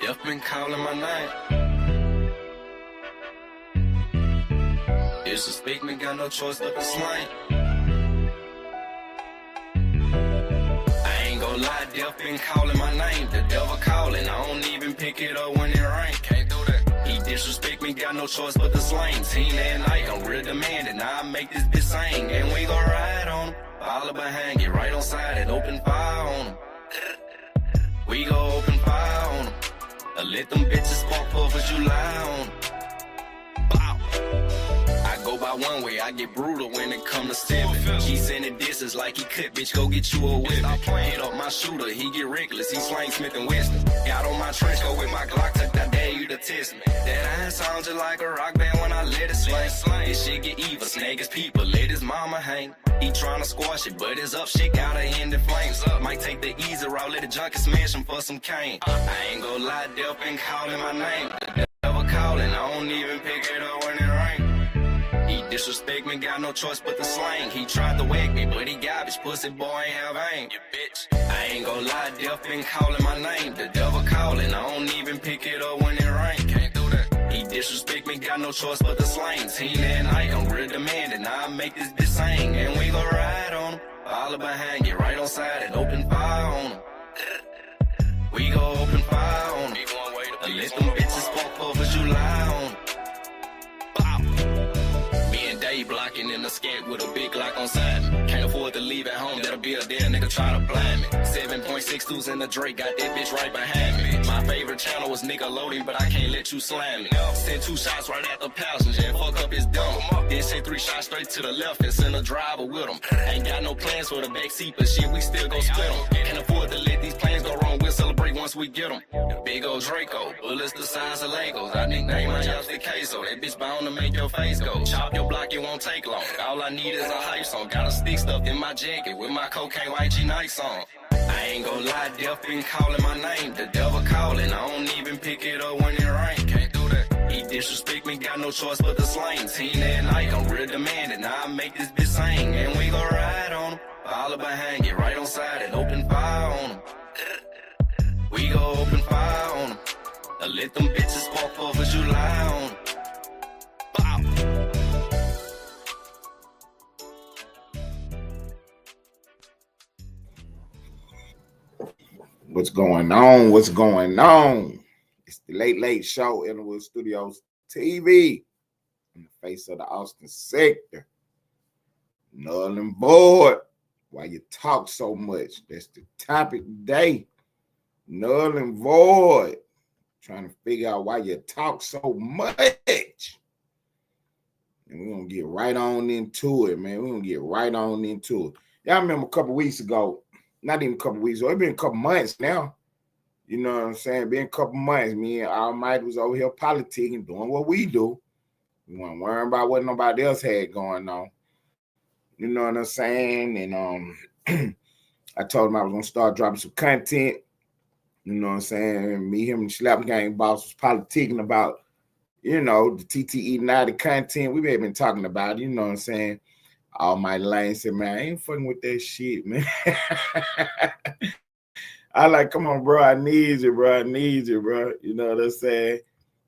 You've been calling my name. Disrespect me, got no choice but to slang. I ain't gon' lie, death been calling my name. The devil calling, I don't even pick it up when it rain. Can't do that. He disrespect me, got no choice but to slang. Team that night, I'm real demanding. Now I make this bitch sing, and we gon' ride on him. All behind, get right on side and open fire on him. We gon' open fire on him. Let them bitches spark up as you lie on. Bow. I go by one way, I get brutal when it come to stepping. He sending distance like he could, bitch, go get you a whip. Hit up my shooter, he get reckless, he slang Smith and Weston. Got on my trench coat with my Glock, tucked, I dare you to test me. That iron sound just like a rock band when I let it swing. This shit get evil, snag his people, let his mama hang. He tryna squash it, but his up shit gotta end in flames. Might take the easy route, let the junkie smash him for some cane. I ain't gon' lie, Death been calling my name. The devil calling, I don't even pick it up when it rain. He disrespect me, got no choice but to slang. He tried to wake me, but he garbage, pussy boy ain't have aim. You bitch. I ain't gon' lie, Death been calling my name. The devil calling, I don't even pick it up when it rain. Can't do that. He disrespect me, got no choice but to slang. Team that night, I'm real demanding. Now I make this bitch sing, and we gon' ride on him. All behind, get right on side and open fire on him. We gon' open fire on him. Let them bitches spark up as you lie on him. Me and Dave blocking in the skank with a big lock on side me. Can't afford to leave at home, that'll be a dead nigga try to blind me. 7.62s in the Drake, got that bitch right behind me. My favorite channel was Nickelodeon, but I can't let you slam me. Send 2 shots right at the passenger and fuck up his dumb. Then send 3 shots straight to the left and send a driver with him. Ain't got no plans for the back seat, but shit, we still gon' split them. Can't afford to let these plans go wrong, we'll celebrate once we get them. Big old Draco, bullets the size of Legos. I nickname my house the queso, that bitch bound to make your face go. Chop your block, it won't take long. All I need is a hype song. Got a stick stuffed in my jacket with my cocaine YG Nights on. I ain't gon' lie, Death been calling my name. The devil calling, I don't even pick it up when it rain. Can't do that. He disrespect me, got no choice but to slang. Team that night, I'm real demanding. Now I make this bitch sing, and we gon' ride on him. All behind, get right on side and open fire on him. We gon' open fire on him. Let them bitches spark up as you lie on him. What's going on? What's going on? It's the Late Late Show, Inwood Studios TV, in the face of the Austin sector. Null and void. Why you talk so much? That's the topic today. Null and void. Trying to figure out why you talk so much. And we're going to get right on into it, man. We're going to get right on into it. Y'all remember a couple weeks ago, not even a couple weeks ago, it's been a couple months now. You know what I'm saying? Been a couple months. Me and Almighty was over here politicking, doing what we do. We weren't worrying about what nobody else had going on. You know what I'm saying? And I told him I was going to start dropping some content. You know what I'm saying? Me, him, and Slap Gang Boss was politicking about, you know, the TTE United content. We've been talking about it, you know what I'm saying? Almighty Lane said, man, I ain't fucking with that shit, man. I like, come on, bro. I need you, bro. I need you, bro. You know what I'm saying?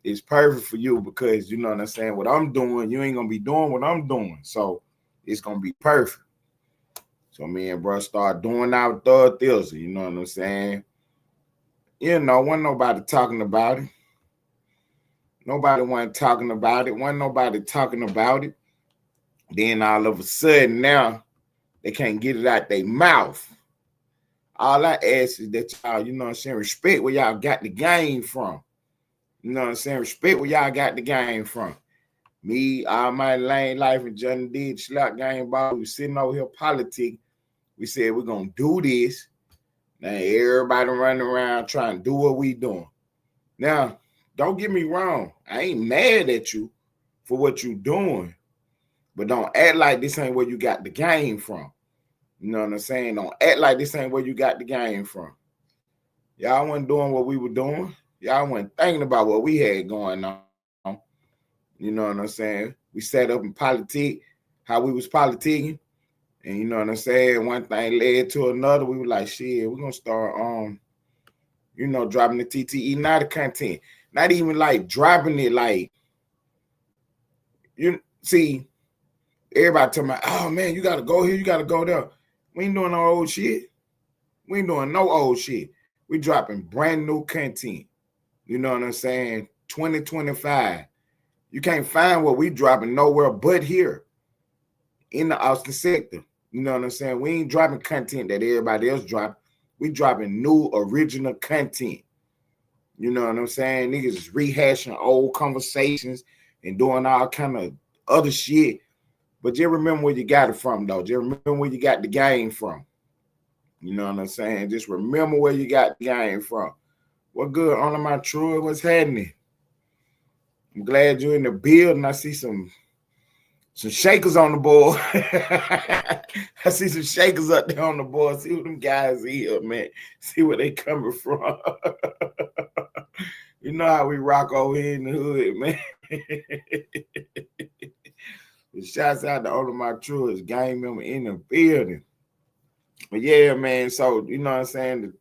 It's perfect for you because, you know what I'm saying? What I'm doing, you ain't going to be doing what I'm doing. So it's going to be perfect. So me and bro start doing our Tlls, you know what I'm saying? You know, wasn't nobody talking about it. Nobody wasn't talking about it. Wasn't nobody talking about it. Then all of a sudden now, they can't get it out their mouth. All I ask is that y'all, you know what I'm saying, respect where y'all got the game from. You know what I'm saying? Respect where y'all got the game from. Me, Almighty Lane Life, and Johnny D, Slap Gang Ball, we sitting over here politicking. We said we're going to do this. Now everybody running around trying to do what we doing. Now, don't get me wrong. I ain't mad at you for what you doing. But don't act like this ain't where you got the game from. You know what I'm saying? Don't act like this ain't where you got the game from. Y'all wasn't doing what we were doing. Y'all wasn't thinking about what we had going on. You know what I'm saying? We sat up in politics. how we was politicking. And you know what I'm saying? One thing led to another. We were like, shit, we're gonna start dropping the TTE not the content. Not even like dropping it like you see, everybody talking about, oh man, you gotta go here, you gotta go there. We ain't doing no old shit. We ain't doing no old shit. We dropping brand new content. You know what I'm saying? 2025. You can't find what we dropping nowhere but here in the Austin sector. You know what I'm saying? We ain't dropping content that everybody else drop. We dropping new original content. You know what I'm saying? Niggas is rehashing old conversations and doing all kind of other shit. But just remember where you got it from, though. Just remember where you got the game from. You know what I'm saying? Just remember where you got the game from. What good? On my true, what's happening? I'm glad you're in the building. I see some shakers on the board. I see some shakers up there on the board. See what them guys here, man. See where they coming from. You know how we rock over here in the hood, man. Shouts out to all of my truest gang member in the building. But yeah, man. So you know what I'm saying? The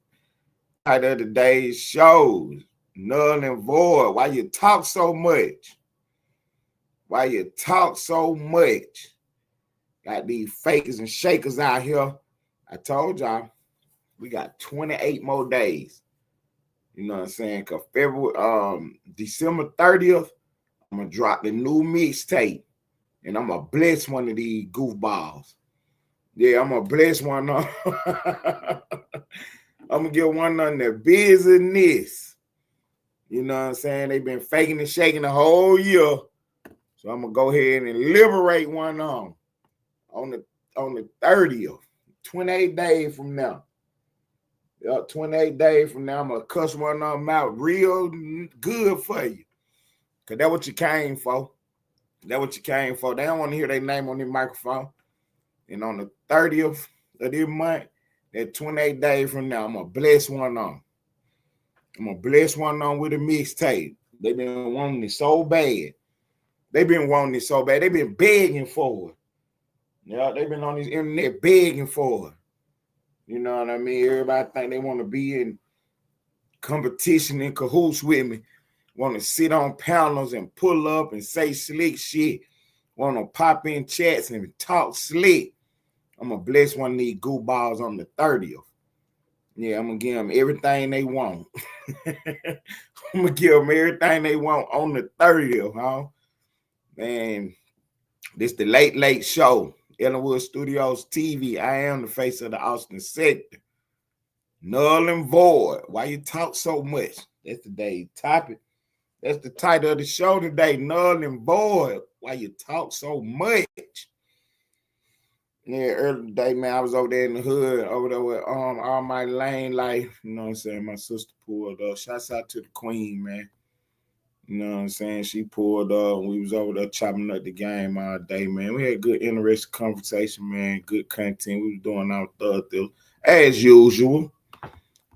title of the day's shows, Null and Void. Why you talk so much? Why you talk so much? Got these fakers and shakers out here. I told y'all we got 28 more days. You know what I'm saying? Cause December 30th, I'm gonna drop the new mixtape. And I'm gonna bless one of these goofballs. Yeah, I'm gonna bless one of I'm gonna get one on their business. You know what I'm saying? They've been faking and shaking the whole year. So I'm gonna go ahead and liberate one on the 30th, 28 days from now. 28 days from now, I'm gonna cuss one of them out real good for you. Cause that's what you came for. That's what you came for. They don't want to hear their name on the microphone. And on the 30th of this month, that 28 days from now, I'm gonna bless one on. I'm gonna bless one on with a mixtape. They've been wanting it so bad. They've been wanting it so bad. They've been begging for it. Yeah, they've been on this internet begging for it. You know what I mean? Everybody think they want to be in competition in cahoots with me. Want to sit on panels and pull up and say slick shit. Want to pop in chats and talk slick. I'm going to bless one of these goofballs on the 30th. Yeah, I'm going to give them everything they want. I'm going to give them everything they want on the 30th, huh? Man, this the Late Late Show. Ellenwood Studios TV. I am the face of the Austin sector. Null and Void. Why you talk so much? That's today's topic. That's the title of the show today. Null and Void. Why you talk so much? Yeah, earlier today, man, I was over there in the hood, over there with all my lane life. You know what I'm saying? My sister pulled up. Shouts out to the queen, man. You know what I'm saying? She pulled up. We was over there chopping up the game all day, man. We had good, interesting conversation, man. Good content. We was doing our thug as usual.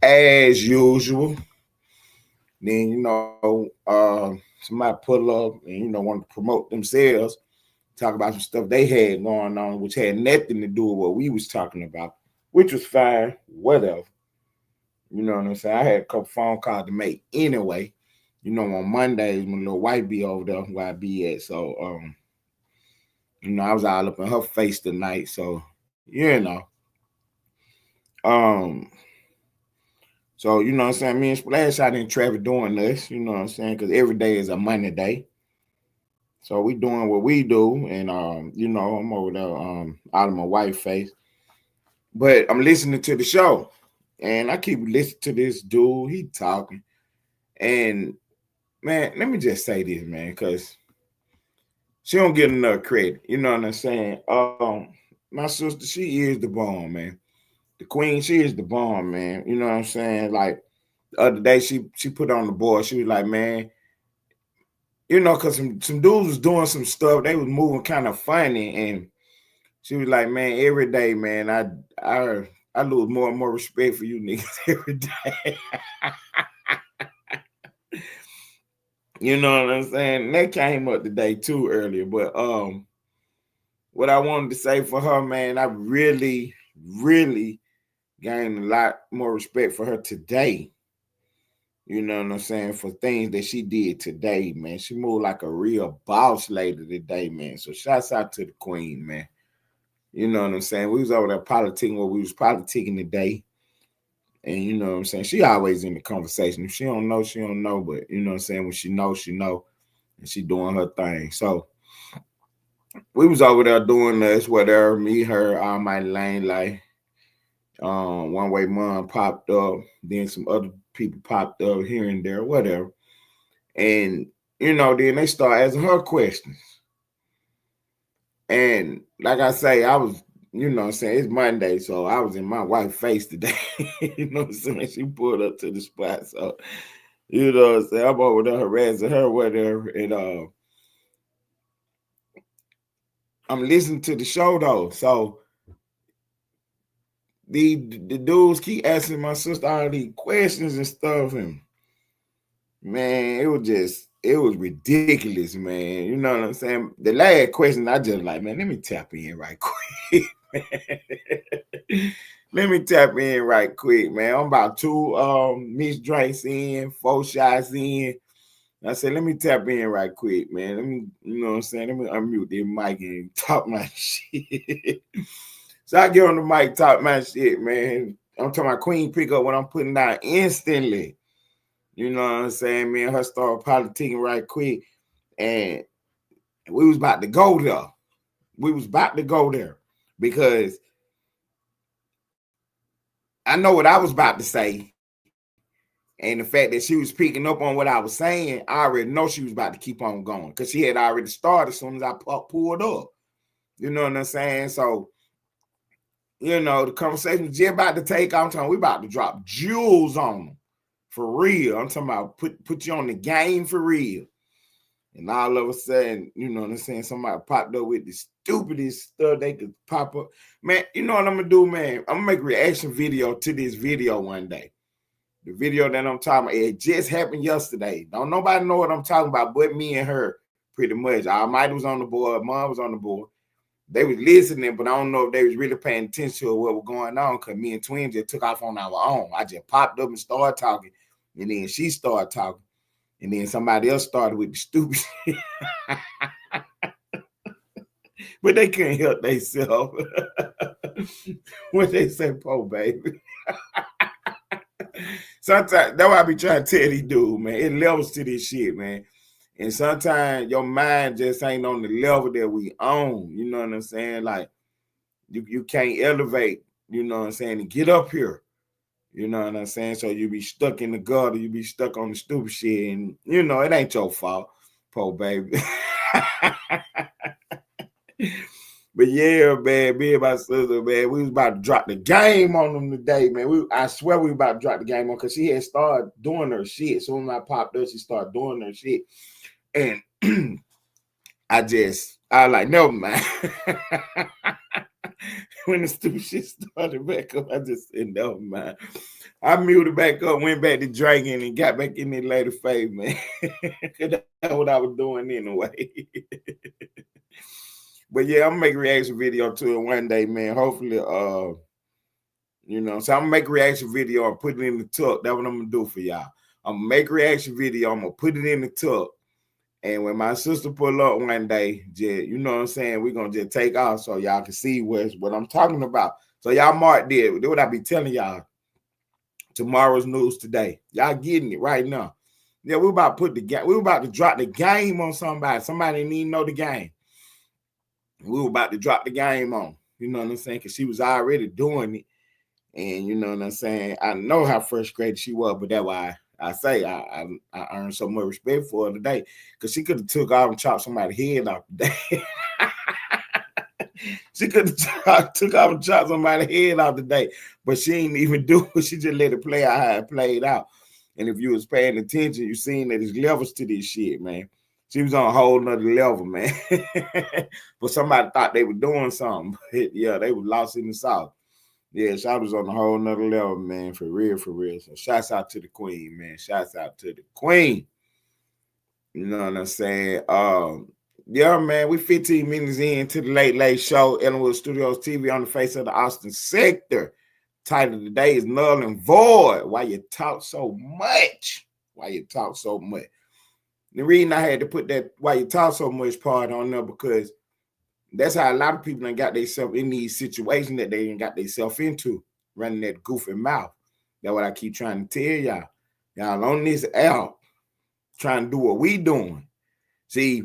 As usual. Then, you know, somebody pull up and, you know, want to promote themselves, talk about some stuff they had going on, which had nothing to do with what we was talking about, which was fine, whatever. You know what I'm saying? I had a couple phone calls to make anyway. You know, on Mondays, when little white be over there where I be at. So, you know, I was all up in her face tonight. So, you know. So, you know what I'm saying? Me and Splash out in traffic doing this, you know what I'm saying? Because every day is a Monday day. So we doing what we do. And, you know, I'm over there out of my white face. But I'm listening to the show. And I keep listening to this dude. He talking. And, man, let me just say this, man, because she don't get enough credit. You know what I'm saying? My sister, she is the bomb, man. The queen, she is the bomb, man. You know what I'm saying? Like the other day, she put on the board. She was like, man, you know, because some dudes was doing some stuff. They was moving kind of funny, and she was like, man, every day, man, I lose more and more respect for you niggas every day. You know what I'm saying? That came up today too earlier, but what I wanted to say for her, man, I really, really gained a lot more respect for her today. You know what I'm saying? For things that she did today, man. She moved like a real boss lady today, man. So shouts out to the queen, man. You know what I'm saying? We was over there politicking what we was politicking today. And you know what I'm saying? She always in the conversation. If she don't know, she don't know. But you know what I'm saying? When she knows, she know. And she doing her thing. So we was over there doing this, whatever, me, her, all my lane, like one way mom popped up, then some other people popped up here and there, whatever. And you know, then they start asking her questions. And like I say, I was, you know what I'm saying, it's Monday, so I was in my wife's face today. You know what I'm saying? She pulled up to the spot. So, you know what I'm saying? I'm over there harassing her, whatever. And I'm listening to the show though. So the dudes keep asking my sister all these questions and stuff, and man, it was ridiculous, man. You know what I'm saying? The last question, I just like, man, let me tap in right quick. Let me tap in right quick, man. I'm about 2 mixed drinks in, 4 shots in. I said, let me tap in right quick, man. Let me, you know what I'm saying? Let me unmute this mic and talk my shit. So I get on the mic, talk my shit, man. I'm talking about Queen pick up what I'm putting down instantly. You know what I'm saying? Me and her started politicking right quick. And we was about to go there. We was about to go there because I know what I was about to say. And the fact that she was picking up on what I was saying, I already know she was about to keep on going because she had already started as soon as I pulled up. You know what I'm saying? So, you know, the conversation was just about to take off. I'm talking, we about to drop jewels on them for real. I'm talking about put you on the game for real. And all of a sudden, you know what I'm saying, somebody popped up with the stupidest stuff they could pop up. Man, you know what I'm going to do, man? I'm going to make a reaction video to this video one day. The video that I'm talking about, it just happened yesterday. Don't nobody know what I'm talking about but me and her, pretty much. Almighty was on the board. Mom was on the board. They was listening, but I don't know if they was really paying attention to what was going on because me and Twin just took off on our own. I just popped up and started talking, and then she started talking, and then somebody else started with the stupid shit. But they couldn't help themselves. When they say, "Po, baby." Sometimes that's why I be trying to tell these dudes, man. It levels to this shit, man. And sometimes your mind just ain't on the level that we own. You know what I'm saying? Like you can't elevate, you know what I'm saying, and get up here. You know what I'm saying? So you be stuck in the gutter, you be stuck on the stupid shit, and you know it ain't your fault, Po, baby. But yeah, man, me and my sister, man, we was about to drop the game on them today, man. I swear we about to drop the game on because she had started doing her shit. So when I popped up, she started doing her shit. And I was like, never mind. When the stupid shit started back up, I just said, never mind. I muted back up, went back to drinking, and got back in there later phase, man. That's what I was doing anyway. But yeah, I'm gonna make a reaction video to it one day, man. Hopefully, you know, so I'm gonna make a reaction video and put it in the tuck. That's what I'm gonna do for y'all. I'm gonna make a reaction video, I'm gonna put it in the tuck. And when my sister pull up one day, just, you know what I'm saying, we're gonna just take off so y'all can see what I'm talking about. So y'all mark there. That's what I be telling y'all. Tomorrow's news today. Y'all getting it right now. Yeah, we're about to drop the game on somebody. Somebody need to know the game. We were about to drop the game on, you know what I'm saying? Because she was already doing it. And you know what I'm saying? I know how frustrated she was, but that's why I say I earned so much respect for her today. Because she could have took off and chopped somebody's head off today. She could have took off and chopped somebody's head off today. But she didn't even do it. She just let it play out how it played out. And if you was paying attention, you seen that there's levels to this shit, man. She was on a whole nother level, man. But somebody thought they were doing something. Yeah, they were lost in the sauce. Yeah, she was on a whole nother level, man. For real, for real. So shouts out to the queen, man. Shouts out to the queen. You know what I'm saying? Yeah, man, we 15 minutes into the Late Late Show, Ellenwood Studios TV on the face of the Austin sector. Title today is Null and Void. Why you talk so much? Why you talk so much? The reason I had to put that why you talk so much part on there because that's how a lot of people done got themselves in these situations that they ain't got themselves into, running that goofy mouth. That's what I keep trying to tell y'all. Y'all on this app trying to do what we doing. See,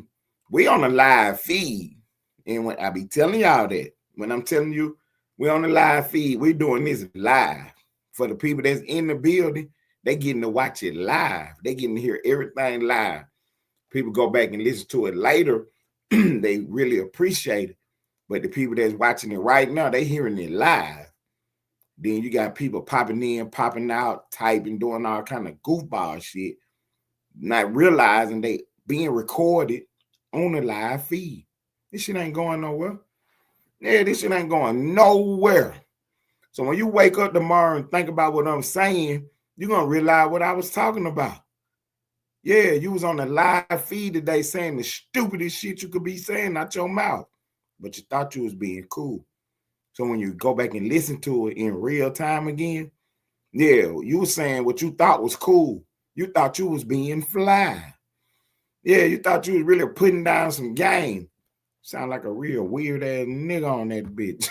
we on a live feed. And when I be telling y'all that, when I'm telling you we on the live feed, we doing this live. For the people that's in the building, they getting to watch it live. They getting to hear everything live. People go back and listen to it later. They really appreciate it. But the people that's watching it right now, they hearing it live. Then you got people popping in, popping out, typing, doing all kind of goofball shit, not realizing they being recorded on the live feed. This shit ain't going nowhere. Yeah, this shit ain't going nowhere. So when you wake up tomorrow and think about what I'm saying, you're going to realize what I was talking about. Yeah, you was on the live feed today saying the stupidest shit you could be saying out your mouth, but you thought you was being cool. So when you go back and listen to it in real time again, yeah, you were saying what you thought was cool. You thought you was being fly. Yeah, you thought you was really putting down some game. Sound like a real weird ass nigga on that bitch.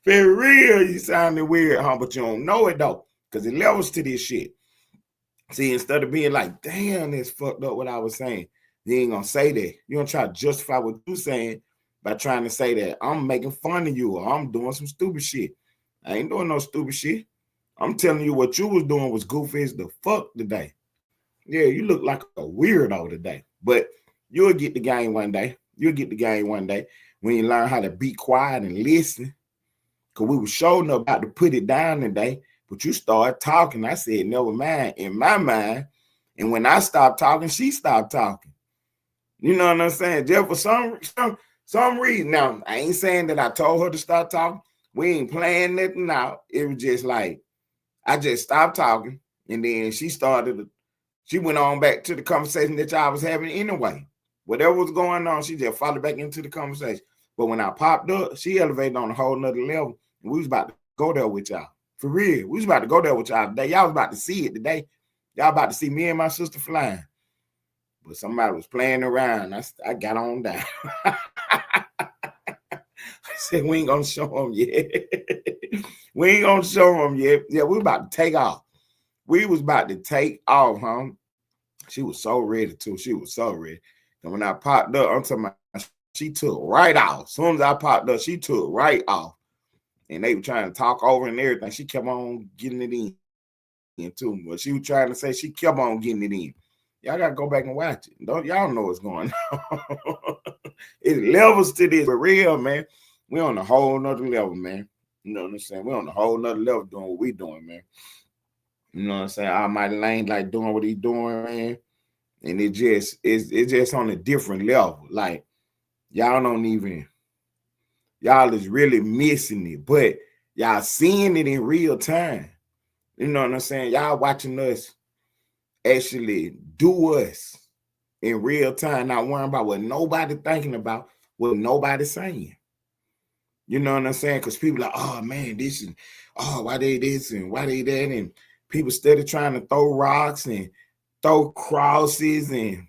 For real, you sounded weird, huh? But you don't know it though, because it levels to this shit. See, instead of being like, damn, it's fucked up what I was saying, you ain't gonna say that. You're gonna try to justify what you're saying by trying to say that I'm making fun of you or I'm doing some stupid shit. I ain't doing no stupid shit. I'm telling you what you was doing was goofy as the fuck today. Yeah, you look like a weirdo today. But you'll get the game one day. You'll get the game one day when you learn how to be quiet and listen. Because we were showing up about to put it down today, but you started talking. I said, never mind, in my mind. And when I stopped talking, she stopped talking. You know what I'm saying? Just for some reason. Now, I ain't saying that I told her to stop talking. We ain't playing nothing out. It was just like, I just stopped talking. And then she went on back to the conversation that y'all was having anyway. Whatever was going on, she just followed back into the conversation. But when I popped up, she elevated on a whole nother level. And we was about to go there with y'all. For real. We was about to go there with y'all today. Y'all was about to see it today. Y'all about to see me and my sister flying. But somebody was playing around. I got on down. I said, we ain't going to show them yet. We ain't going to show them yet. Yeah, we about to take off. We was about to take off, huh? She was so ready, too. She was so ready. And when I popped up, I'm talking about, she took right off. As soon as I popped up, she took right off. And they were trying to talk over and everything. She kept on getting it in, too. But she was trying to say she kept on getting it in. Y'all got to go back and watch it. Y'all know what's going on. It levels to this. For real, man. We on a whole nother level, man. You know what I'm saying? We on a whole nother level doing what we doing, man. You know what I'm saying? Almighty Lane like doing what he doing, man. And it's just on a different level. Like, y'all is really missing it, but y'all seeing it in real time. You know what I'm saying? Y'all watching us actually do us in real time, not worrying about what nobody thinking about, what nobody saying. You know what I'm saying? Because people like, oh man, this and why they this and why they that, and people steady trying to throw rocks and throw crosses, and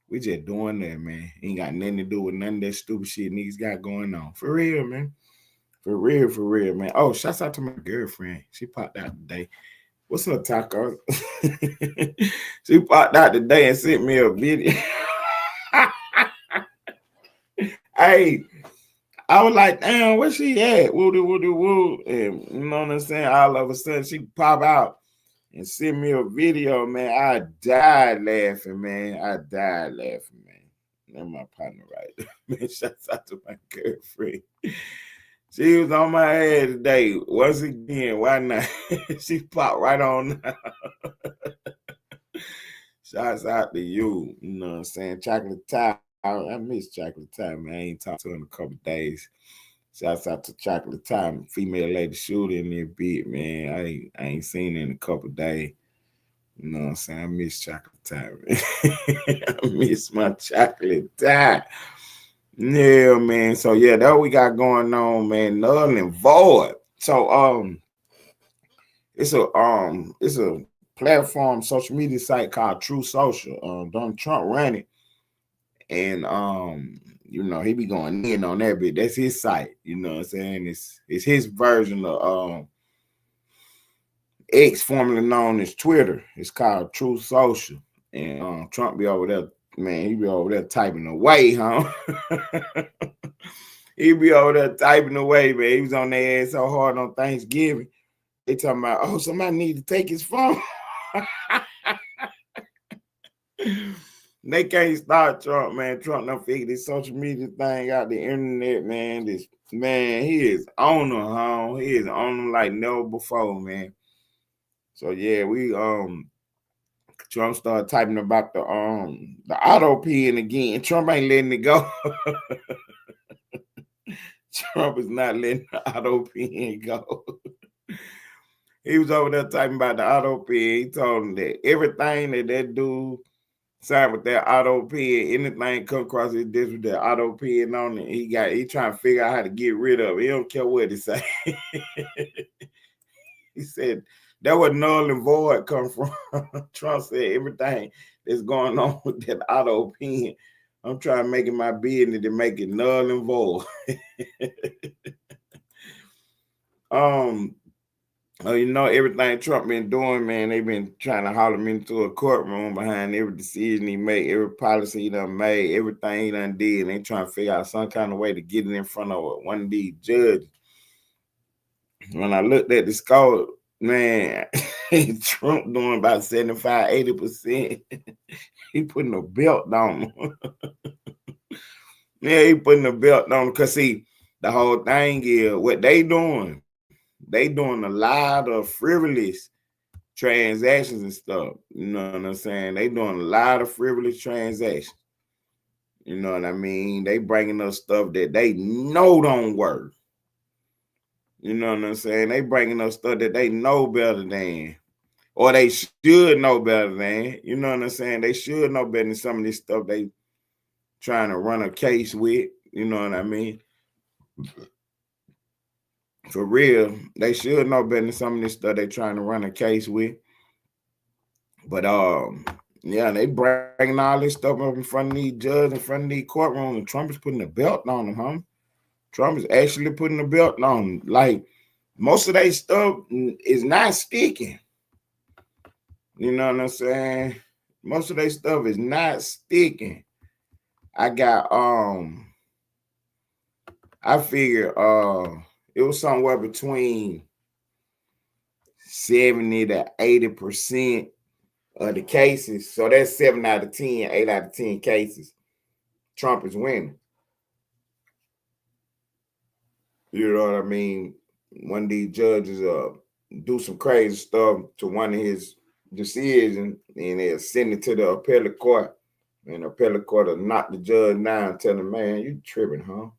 we just doing that, man. Ain't got nothing to do with none of that stupid shit niggas got going on. For real, man. For real, man. Oh, shouts out to my girlfriend. She popped out today. What's up, Taco? She popped out today and sent me a video. Hey, I was like, damn, where she at? Woo. And you know what I'm saying? All of a sudden, she pop out and send me a video, man. I died laughing, man. That's my partner right there. Man, shouts out to my girlfriend. She was on my head today. Once again, why not? She popped right on. Shouts out to you. You know what I'm saying? Chocolate Tie. I miss Chocolate Tie, man. I ain't talked to her in a couple of days. Shouts out to Chocolate Tie, female lady shooter in there bit, man. I ain't seen her in a couple of days. You know what I'm saying? I miss chocolate tie, man. I miss my chocolate tie. Yeah, man. So yeah, that we got going on, man. Null and void. So it's a platform social media site called True Social. Donald Trump ran it, and you know, he be going in on that bit. That's his site. You know what I'm saying? It's his version of X, formerly known as Twitter. It's called True Social, and Trump be over there. Man, he be over there typing away, huh? He be over there typing away, man. He was on their ass so hard on Thanksgiving. They talking about, oh, somebody need to take his phone. They can't stop Trump, man. Trump done figured this social media thing out, the internet, man. This man, he is on them, huh? He is on them like never before, man. So yeah, we Trump started typing about the auto pen again. Trump ain't letting it go. Trump is not letting the auto pen go. He was over there typing about the auto pen. He told him that everything that dude signed with that auto pen, anything come across his desk with that auto pen on it, he trying to figure out how to get rid of it. He don't care what he say. He said that was null and void come from. Trump said everything that's going on with that auto pen, I'm trying to make it my business to make it null and void. You know, everything Trump been doing, man, they been trying to haul him into a courtroom behind every decision he made, every policy he done made, everything he done did. And they trying to figure out some kind of way to get it in front of one of these judges. When I looked at the score, man, Trump doing about 75, 80%. He putting a belt on him. Yeah, he putting a belt on him. Because, see, the whole thing is what they doing. They doing a lot of frivolous transactions and stuff. You know what I'm saying? They doing a lot of frivolous transactions. You know what I mean? They bringing us stuff that they know don't work. You know what I'm saying? They bringing us stuff that they know better than, or they should know better than. You know what I'm saying? They should know better than some of this stuff they trying to run a case with. You know what I mean? For real, they should know better than some of this stuff they trying to run a case with. But yeah, they bringing all this stuff up in front of these judges, in front of these courtrooms, and Trump is putting a belt on them, huh? Trump is actually putting a belt on them. Like, most of that stuff is not sticking. You know what I'm saying? Most of that stuff is not sticking. I got I figure it was somewhere between 70 to 80% of the cases. So that's 7 out of 10, 8 out of 10 cases. Trump is winning. You know what I mean? One of these judges do some crazy stuff to one of his decisions, and they'll send it to the appellate court. And the appellate court will knock the judge down and tell him, man, you tripping, huh?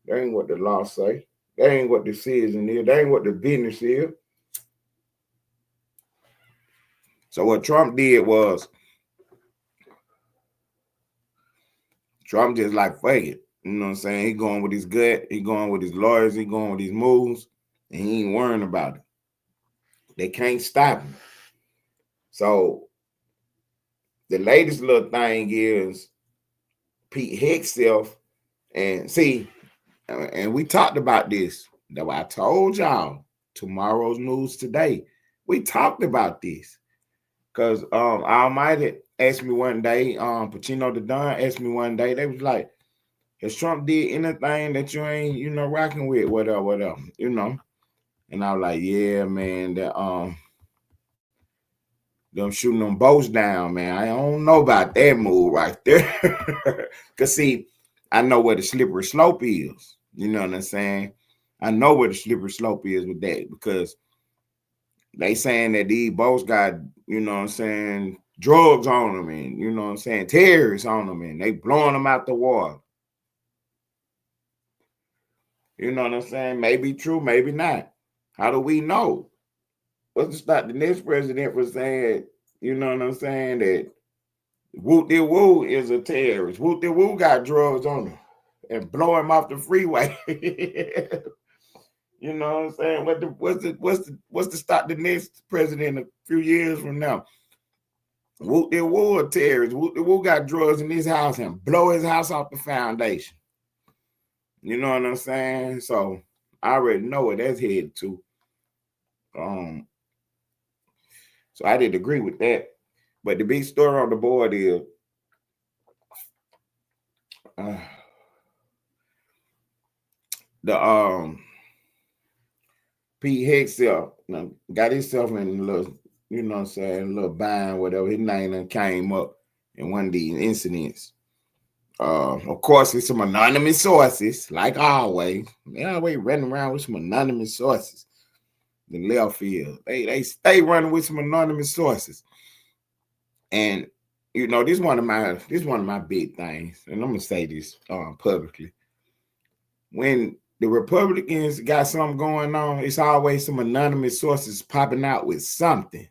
That ain't what the law say. That ain't what the decision is. That ain't what the business is. So what Trump did was, Trump just like, fuck it. You know what I'm saying? He going with his gut. He going with his lawyers. He going with his moves. And he ain't worrying about it. They can't stop him. So the latest little thing is Pete Hegseth. And see, and we talked about this. That I told y'all tomorrow's news today. We talked about this. Because Almighty asked me one day, Pacino the Don asked me one day, they was like, has Trump did anything that you ain't, you know, rocking with, whatever, you know? And I was like, yeah, man, that them shooting them boats down, man. I don't know about that move right there. Cause see, I know where the slippery slope is. You know what I'm saying? I know where the slippery slope is with that, because they saying that these boats got, you know what I'm saying, drugs on them, and, you know what I'm saying, terrorists on them, and they blowing them out the water. You know what I'm saying? Maybe true, maybe not. How do we know? What's to stop the next president from saying You know what I'm saying? That Woot De Woo is a terrorist. Woot De Woo got drugs on him and blow him off the freeway. You know what I'm saying? What's the stop the next president a few years from now? Woot De Woo a terrorist. Woot De Woo got drugs in his house and blow his house off the foundation. You know what I'm saying? So I already know what that's headed to. So I did agree with that. But the big story on the board is the Pete Hegseth got himself in a little, you know what I'm saying, a little bind, whatever. His name came up in one of these incidents. Of course, it's some anonymous sources, like always. They always running around with some anonymous sources. The left field, they stay running with some anonymous sources. And you know, this one of my big things, and I'm gonna say this publicly. When the Republicans got something going on, it's always some anonymous sources popping out with something.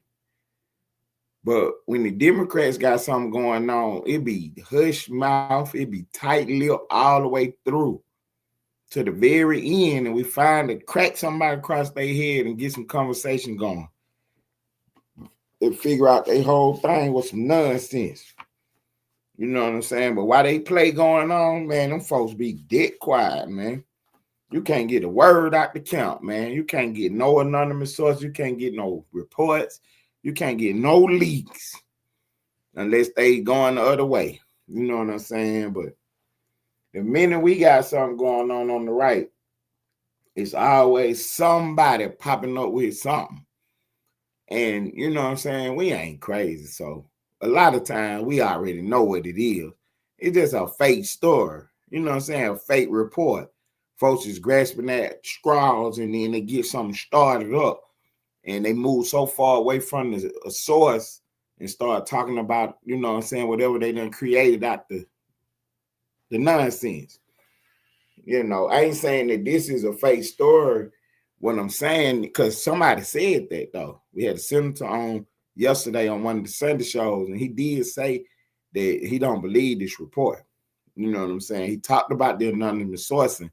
But when the Democrats got something going on, it be hush mouth, it be tight lip all the way through to the very end, and we find to crack somebody across their head and get some conversation going. They figure out their whole thing was some nonsense. You know what I'm saying? But while they play going on, man, them folks be dead quiet, man. You can't get a word out the count, man. You can't get no anonymous source. You can't get no reports. You can't get no leaks unless they going the other way. You know what I'm saying? But the minute we got something going on the right, it's always somebody popping up with something. And you know what I'm saying? We ain't crazy. So a lot of times we already know what it is. It's just a fake story. You know what I'm saying? A fake report. Folks is grasping at straws and then they get something started up and they move so far away from a source and start talking about, you know what I'm saying, whatever they done created out the nonsense. You know, I ain't saying that this is a fake story. What I'm saying, because somebody said that though. We had a senator on yesterday on one of the Sunday shows, and he did say that he don't believe this report. You know what I'm saying? He talked about the anonymous sourcing,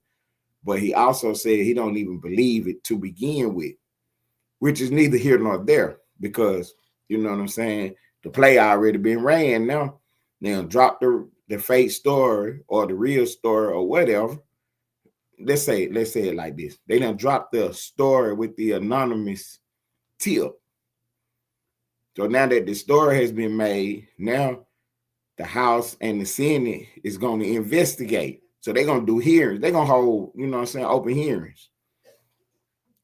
but he also said he don't even believe it to begin with, which is neither here nor there, because you know what I'm saying? The play already been ran now. Now drop the fake story or the real story or whatever. Let's say it like this. They done dropped the story with the anonymous tip. So now that the story has been made, now the House and the Senate is going to investigate. So they're going to do hearings. They're going to hold, you know what I'm saying, open hearings.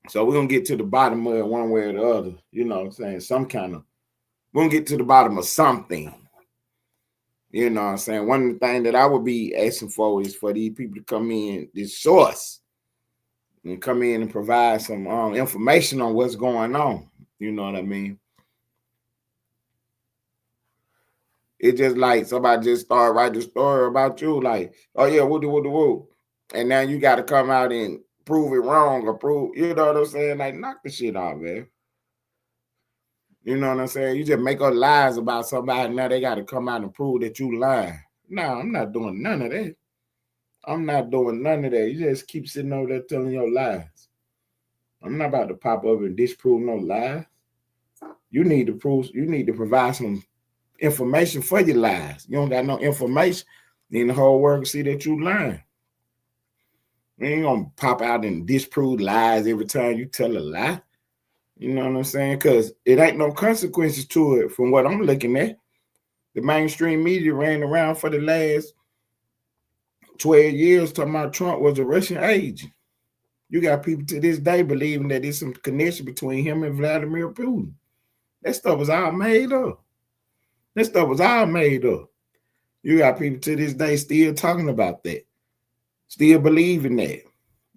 So we're going to get to the bottom of it one way or the other. You know what I'm saying? We're going to get to the bottom of something. You know what I'm saying? One thing that I would be asking for is for these people to come in, this source, and come in and provide some information on what's going on. You know what I mean? It's just like somebody just started writing a story about you, like, oh yeah, woo. And now you got to come out and prove it wrong or prove, you know what I'm saying? Like, knock the shit off, man. You know what I'm saying? You just make up lies about somebody. Now they got to come out and prove that you lying. No, I'm not doing none of that. I'm not doing none of that. You just keep sitting over there telling your lies. I'm not about to pop up and disprove no lies. You need to provide some information for your lies. You don't got no information, then the whole world can see that you lying. You ain't gonna pop out and disprove lies every time you tell a lie. You know what I'm saying? Because it ain't no consequences to it from what I'm looking at. The mainstream media ran around for the last 12 years talking about Trump was a Russian agent. You got people to this day believing that there's some connection between him and Vladimir Putin. That stuff was all made up. You got people to this day still talking about that, still believing that.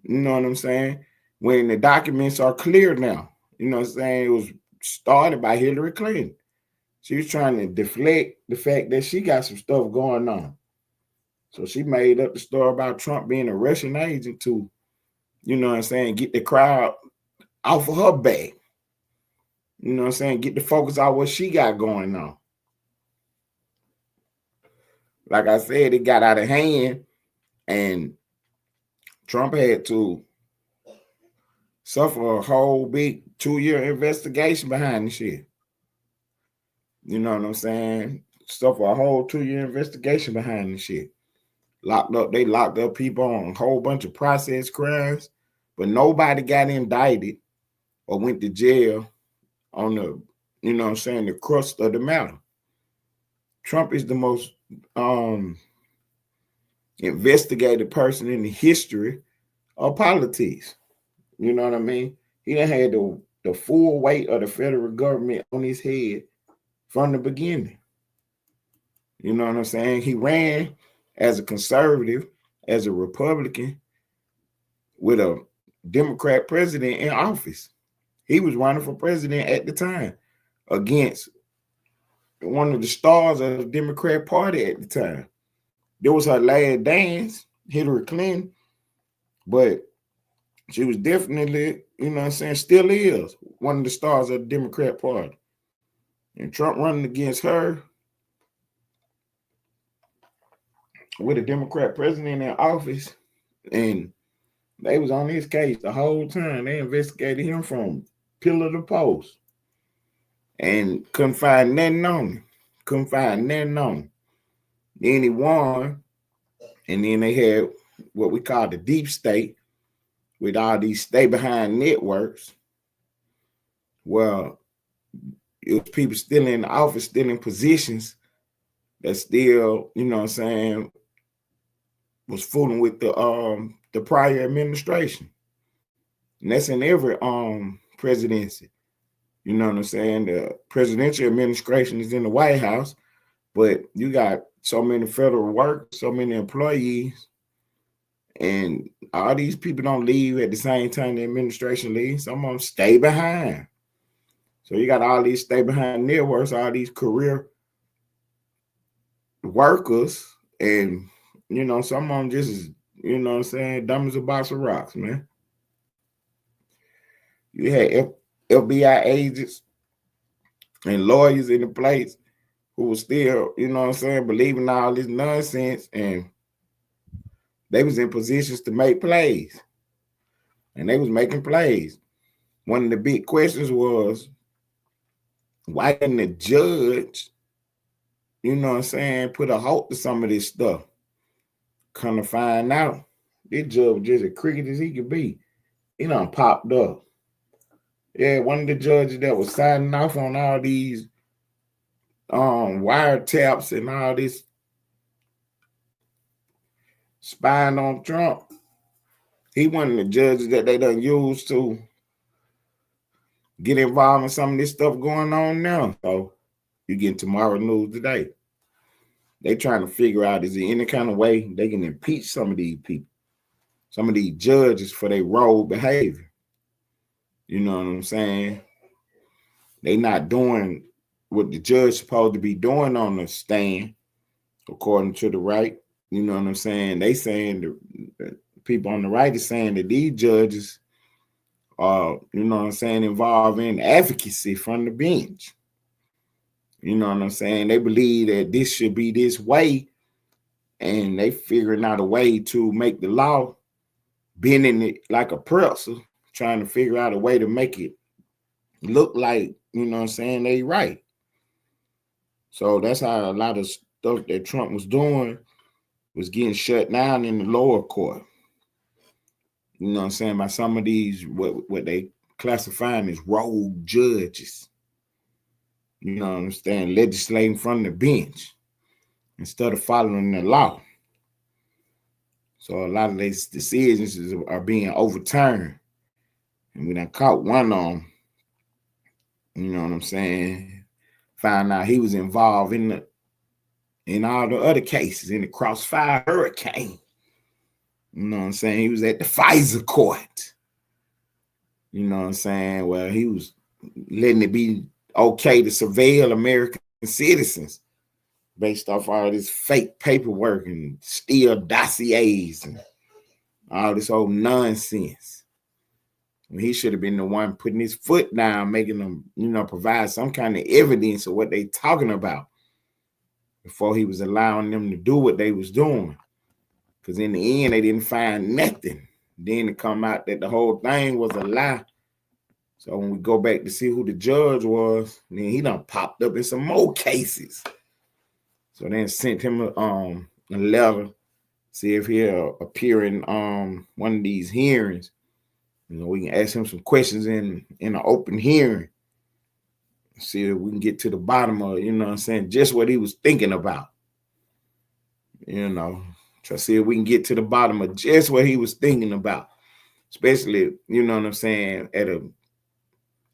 You know what I'm saying? When the documents are clear now. You know what I'm saying? It was started by Hillary Clinton. She was trying to deflect the fact that she got some stuff going on. So she made up the story about Trump being a Russian agent to, you know what I'm saying, get the crowd off of her back. You know what I'm saying? Get the focus on what she got going on. Like I said, it got out of hand, and Trump had to suffer a whole big 2-year investigation behind the shit. You know what I'm saying? Suffer a whole 2-year investigation behind the shit. They locked up people on a whole bunch of process crimes, but nobody got indicted or went to jail on the, you know what I'm saying, the crust of the matter. Trump is the most investigated person in the history of politics. You know what I mean? He done had the full weight of the federal government on his head from the beginning. You know what I'm saying? He ran as a conservative, as a Republican, with a Democrat president in office. He was running for president at the time against one of the stars of the Democrat Party at the time. There was her last dance, Hillary Clinton, but she was definitely, you know what I'm saying, still is one of the stars of the Democrat Party. And Trump running against her with a Democrat president in office, and they was on his case the whole time. They investigated him from pillar to post and couldn't find nothing on him. Then he won, and then they had what we call the deep state with all these stay-behind networks. Well, it was people still in the office, still in positions that still, you know what I'm saying, was fooling with the prior administration. And that's in every presidency. You know what I'm saying? The presidential administration is in the White House, but you got so many federal workers, so many employees, and all these people don't leave at the same time the administration leaves. Some of them stay behind. So you got all these stay behind networks, all these career workers, and you know, some of them just, you know what I'm saying, dumb as a box of rocks, man. You had FBI agents and lawyers in the place who was still, you know what I'm saying, believing all this nonsense, and they was in positions to make plays. And they was making plays. One of the big questions was, why didn't the judge, you know what I'm saying, put a halt to some of this stuff? Come to find out, this judge was just as crooked as he could be. He done popped up. Yeah, one of the judges that was signing off on all these wiretaps and all this spying on Trump, he one of the judges that they done used to get involved in some of this stuff going on now. So you get tomorrow news today. They trying to figure out, is there any kind of way they can impeach some of these people, some of these judges for their rogue behavior. You know what I'm saying? They not doing what the judge supposed to be doing on the stand, according to the right. You know what I'm saying? They saying, the people on the right is saying that these judges are, you know what I'm saying, involved in advocacy from the bench. You know what I'm saying? They believe that this should be this way, and they figuring out a way to make the law, bending it like a pretzel, trying to figure out a way to make it look like, you know what I'm saying, they right. So that's how a lot of stuff that Trump was doing was getting shut down in the lower court. You know what I'm saying, by some of these, what they classifying as rogue judges. You know what I'm saying, legislating from the bench instead of following the law. So a lot of these decisions are being overturned. And we done caught one on, you know what I'm saying, found out he was involved in all the other cases in the Crossfire Hurricane. You know what I'm saying? He was at the FISA court. You know what I'm saying? Well, he was letting it be okay to surveil American citizens based off all this fake paperwork and steal dossiers and all this old nonsense. He should have been the one putting his foot down, making them, provide some kind of evidence of what they talking about before he was allowing them to do what they was doing. Because in the end, they didn't find nothing. Then it come out that the whole thing was a lie. So when we go back to see who the judge was, then he done popped up in some more cases. So then sent him a letter, see if he'll appear in one of these hearings. We can ask him some questions in an open hearing. See if we can get to the bottom of, just what he was thinking about. Try to see if we can get to the bottom of just what he was thinking about. Especially,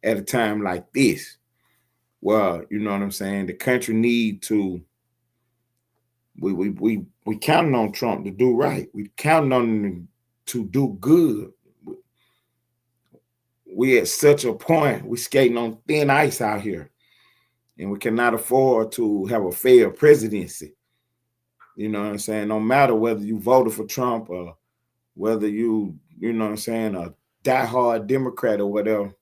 at a time like this. Well, the country need to, we counting on Trump to do right. We counting on him to do good. We at such a point, we skating on thin ice out here. And we cannot afford to have a failed presidency. No matter whether you voted for Trump or whether you, a diehard Democrat or whatever,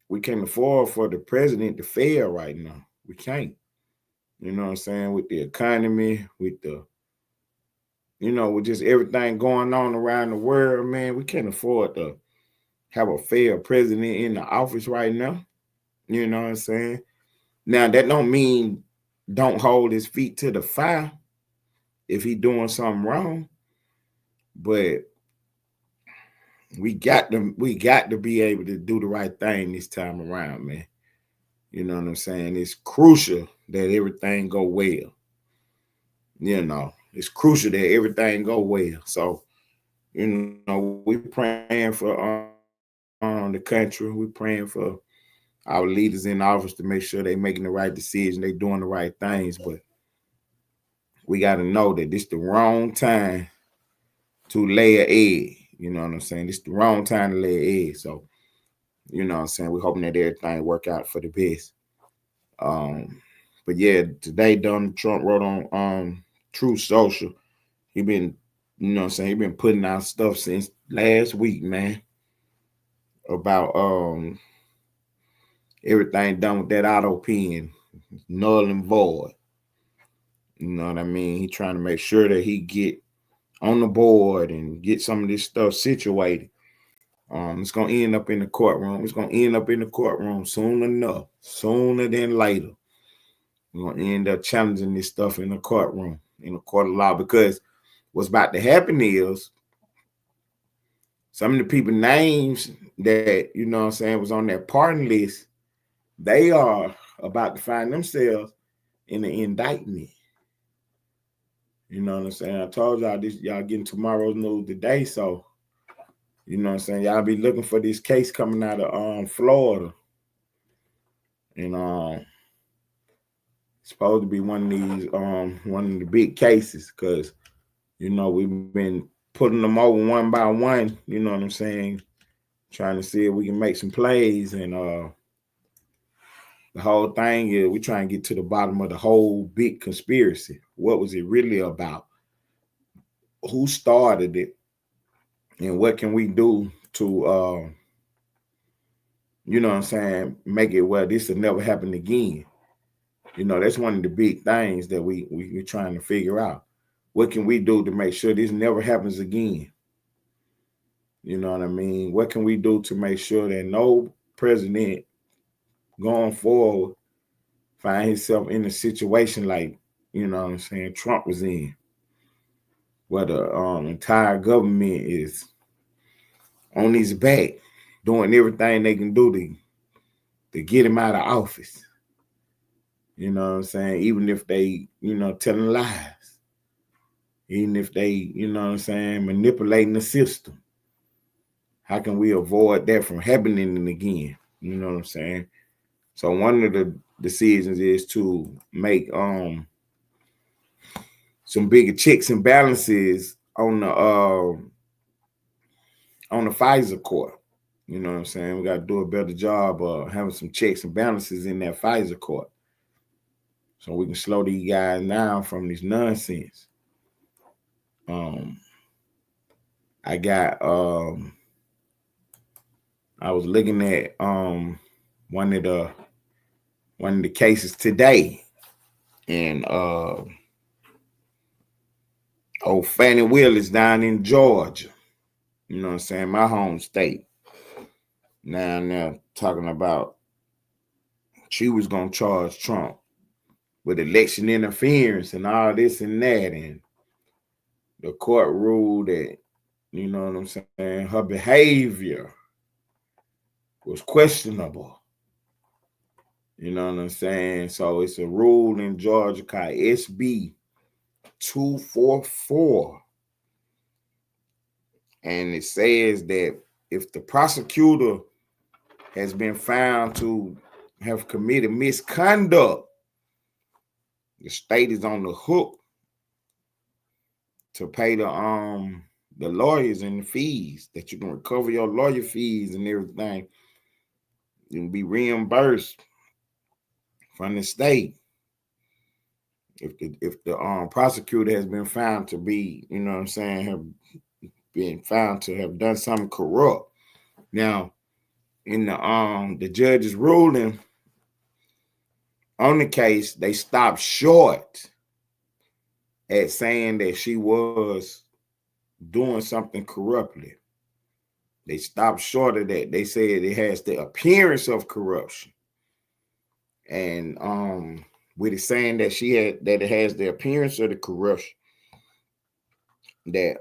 we can't afford for the president to fail right now. We can't. With the economy, with the, with just everything going on around the world, man, we can't afford to have a failed president in the office right now. Now, that don't mean don't hold his feet to the fire if he doing something wrong. But we got to be able to do the right thing this time around, man. It's crucial that everything go well. It's crucial that everything go well. So, we praying for the country. We praying for our leaders in office to make sure they making the right decision, they doing the right things. But we got to know that this the wrong time to lay an egg. This the wrong time to lay an egg. So, we're hoping that everything work out for the best. But yeah, today Donald Trump wrote on Truth Social. He been, he been putting out stuff since last week, man, about everything done with that auto pen, null and void. You know what I mean? He trying to make sure that he get on the board and get some of this stuff situated. It's going to end up in the courtroom. It's going to end up in the courtroom soon enough, sooner than later. We're going to end up challenging this stuff in the courtroom, in the court of law, because what's about to happen is some of the people names that, was on that pardon list, they are about to find themselves in the indictment. I told y'all this, y'all getting tomorrow's news today. So, y'all be looking for this case coming out of Florida. And it's supposed to be one of these, one of the big cases, because, we've been putting them over one by one, trying to see if we can make some plays. And the whole thing is we're trying to get to the bottom of the whole big conspiracy. What was it really about? Who started it? And what can we do to, make it where this will never happen again? That's one of the big things that we're trying to figure out. What can we do to make sure this never happens again? You know what I mean? What can we do to make sure that no president going forward find himself in a situation like, Trump was in, where the entire government is on his back, doing everything they can do to get him out of office. Even if they, telling lies. Even if they, manipulating the system. How can we avoid that from happening again? You know what I'm saying? So one of the decisions is to make some bigger checks and balances on the FISA court. You know what I'm saying? We got to do a better job of having some checks and balances in that FISA court, so we can slow these guys down from this nonsense. I got I was looking at one of the one of the cases today, and old Fannie Willis down in Georgia. You know what I'm saying? My home state. Now talking about she was gonna charge Trump with election interference and all this and that, and the court ruled that, you know what I'm saying, her behavior was questionable. You know what I'm saying? So it's a rule in Georgia called SB 244. And it says that if the prosecutor has been found to have committed misconduct, the state is on the hook to pay the lawyers and the fees, that you can recover your lawyer fees and everything. You can be reimbursed from the state if the prosecutor has been found to be, you know what I'm saying, have been found to have done something corrupt. Now, in the judge's ruling on the case, they stopped short at saying that she was doing something corruptly. They stopped short of that. They said it has the appearance of corruption. And with it saying that that it has the appearance of the corruption, that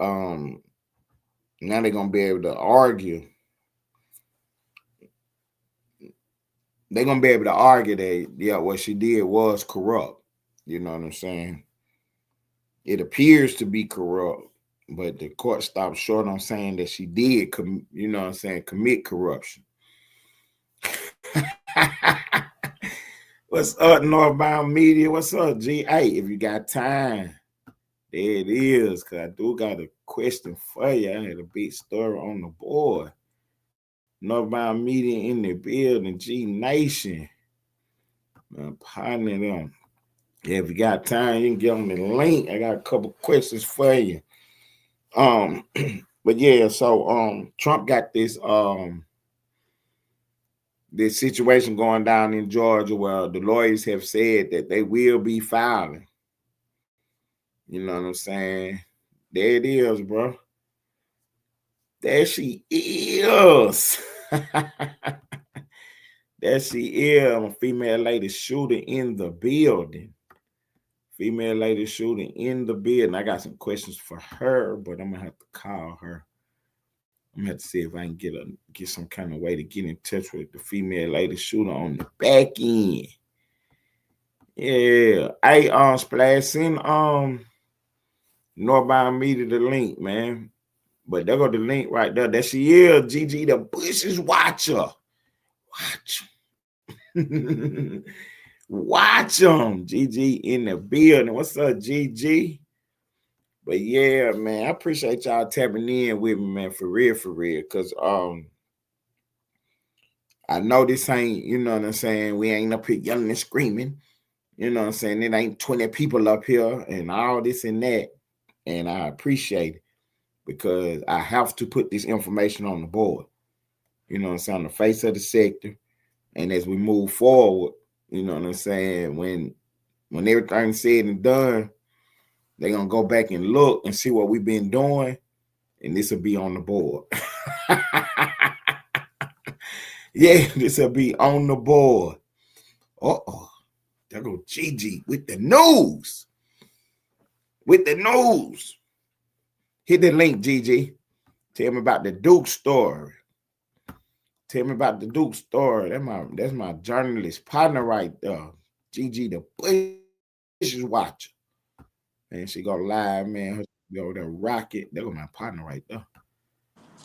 now they're gonna be able to argue. They're gonna be able to argue that, yeah, what she did was corrupt. You know what I'm saying? It appears to be corrupt, but the court stopped short on saying that she did, you know what I'm saying, commit corruption. What's up, Northbound Media? What's up, G? Hey, if you got time, there it is, because I do got a question for you. I had a big story on the board. Northbound Media in the building, G Nation. I'm partnering them. Yeah, if you got time, you can get on the link. I got a couple questions for you. But yeah, so Trump got this situation going down in Georgia where the lawyers have said that they will be filing. You know what I'm saying? There it is, bro. There she is. There she is, a female lady shooter in the building. Female lady shooting in the building. I got some questions for her, but I'm gonna have to call her. I'm gonna have to see if I can get some kind of way to get in touch with the female lady shooter on the back end. Yeah. Hey, Splash, send Northbound Media the link, man. But there go the link right there. There she is, GG the Bushes Watcher. Watch. Watch them. GG in the building. What's up, GG? But yeah, man, I appreciate y'all tapping in with me, man, for real, because I know this ain't, you know what I'm saying, we ain't up here yelling and screaming, you know what I'm saying, it ain't 20 people up here and all this and that, and I appreciate it because I have to put this information on the board, you know what I'm saying, on the face of the sector, and as we move forward, you know what I'm saying, when everything's said and done, they're going to go back and look and see what we've been doing, and this will be on the board. Yeah, this will be on the board. Uh-oh. There go Gigi with the news. With the news. Hit the link, Gigi. Tell me about the Duke story. Tell me about the Duke story. That's my journalist partner right there. Gigi the Bushes Watcher. And she go live, man. Her go the rocket. That was my partner right there.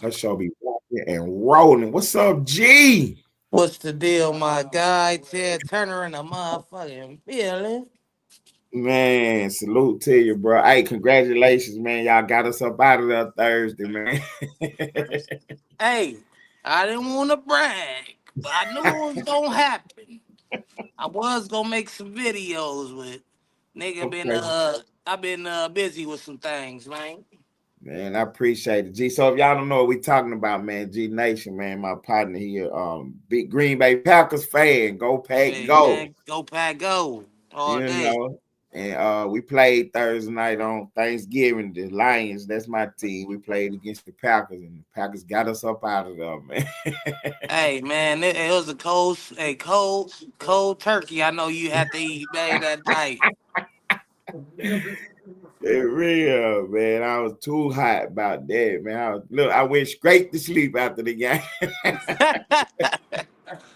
Her show be rocking and rolling. What's up, G? What's the deal, my guy? Ted Turner in a motherfucking feeling. Man, salute to you, bro. Hey, congratulations, man. Y'all got us up out of there Thursday, man. Hey, I didn't want to brag, but I knew it was gonna happen. I was gonna make some videos with nigga. Okay. I've been busy with some things, man. Man, I appreciate it, G. So if y'all don't know what we talking about, man, G Nation, man, my partner here, big Green Bay Packers fan. Go Pack, Hey go. man, go pack go all You day. know. And we played Thursday night on Thanksgiving. The Lions, that's my team. We played against the Packers, and the Packers got us up out of there, man. Hey man, it was cold turkey. I know you had to eat man that night. It real, man. I was too hot about that, man. I went straight to sleep after the game.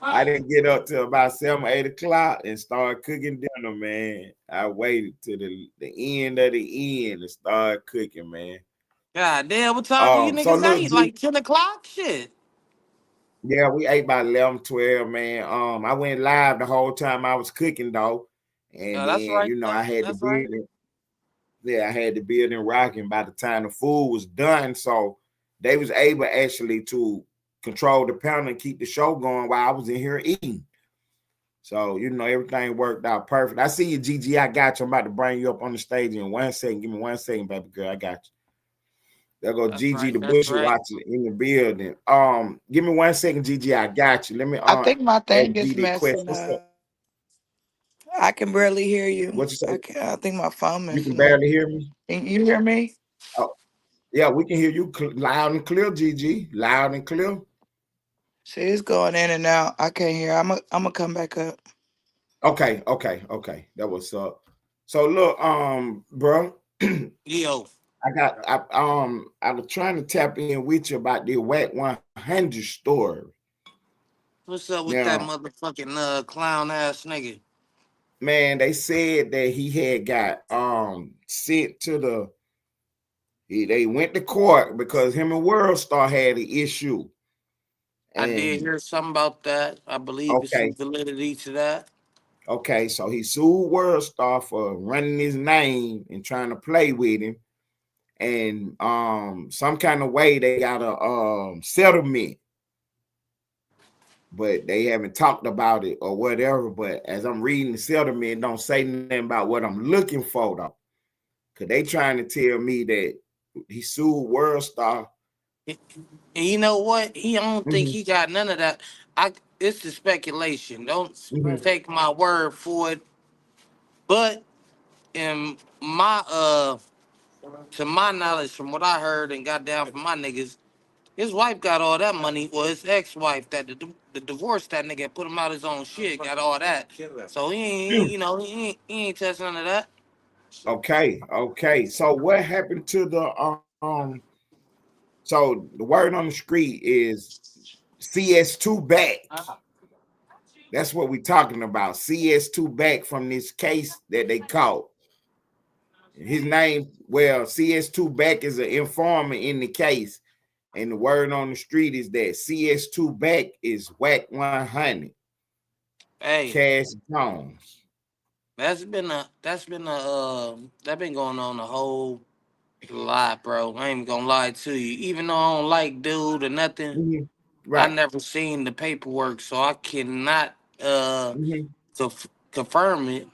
I didn't get up till about 7, 8 o'clock and start cooking dinner, man. I waited till the end of the end and started cooking, man. God damn, what time do you So niggas look, ate? G, Like 10 o'clock? Shit. yeah, we ate by 11, 12, man. I went live the whole time I was cooking though. And No, then, that's right. I had the That's right. building. Yeah, I had the building rocking by the time the food was done. So they was able actually to control the panel and keep the show going while I was in here eating. So, everything worked out perfect. I see you, Gigi. I got you. I'm about to bring you up on the stage in 1 second. Give me 1 second, baby girl. I got you. There go That's Gigi, right. the That's butcher, right. watching in the building. Give me 1 second, Gigi. I got you. Let me I think my ask thing G is the question. messing What's up? up. I can barely hear you. What you say? I think my phone You can messing up. barely hear me? Can you hear me? Oh, yeah, we can hear you loud and clear, Gigi. Loud and clear. See, it's going in and out. I can't hear. I'm gonna come back up. Okay. That was up. So look, bro, Yo, I was trying to tap in with you about the Whack 100 story. what's up with that Now, motherfucking clown ass nigga? man, they said that he had got sent to they went to court because him and World Star had an issue. I did And hear something about that. I believe it's some okay, validity to that. so he sued World Star for running his name and trying to play with him. And some kind of way they got a settlement, but they haven't talked about it or whatever. But as I'm reading the settlement, it don't say nothing about what I'm looking for though, because they trying to tell me that he sued World Star. And you know what? I don't think Mhm, he got none of that. It's the speculation. Don't mhm. take my word for it. But in to my knowledge, from what I heard and got down from my niggas, his wife got all that money. Well, his ex-wife that the divorce that nigga put him out his own shit got all that. So he ain't touch none of that. Okay. So what happened to so the word on the street is CS2 back. That's what we're talking about. CS2 back from this case that they caught. His name, well, CS2 back is an informer in the case. And the word on the street is that CS2 back is Whack 100, Hey, Cash Jones. that been going on a whole lot, bro. I ain't gonna lie to you. Even though I don't like dude or nothing, Mhm. I Right. never seen the paperwork, so I cannot Mhm. confirm it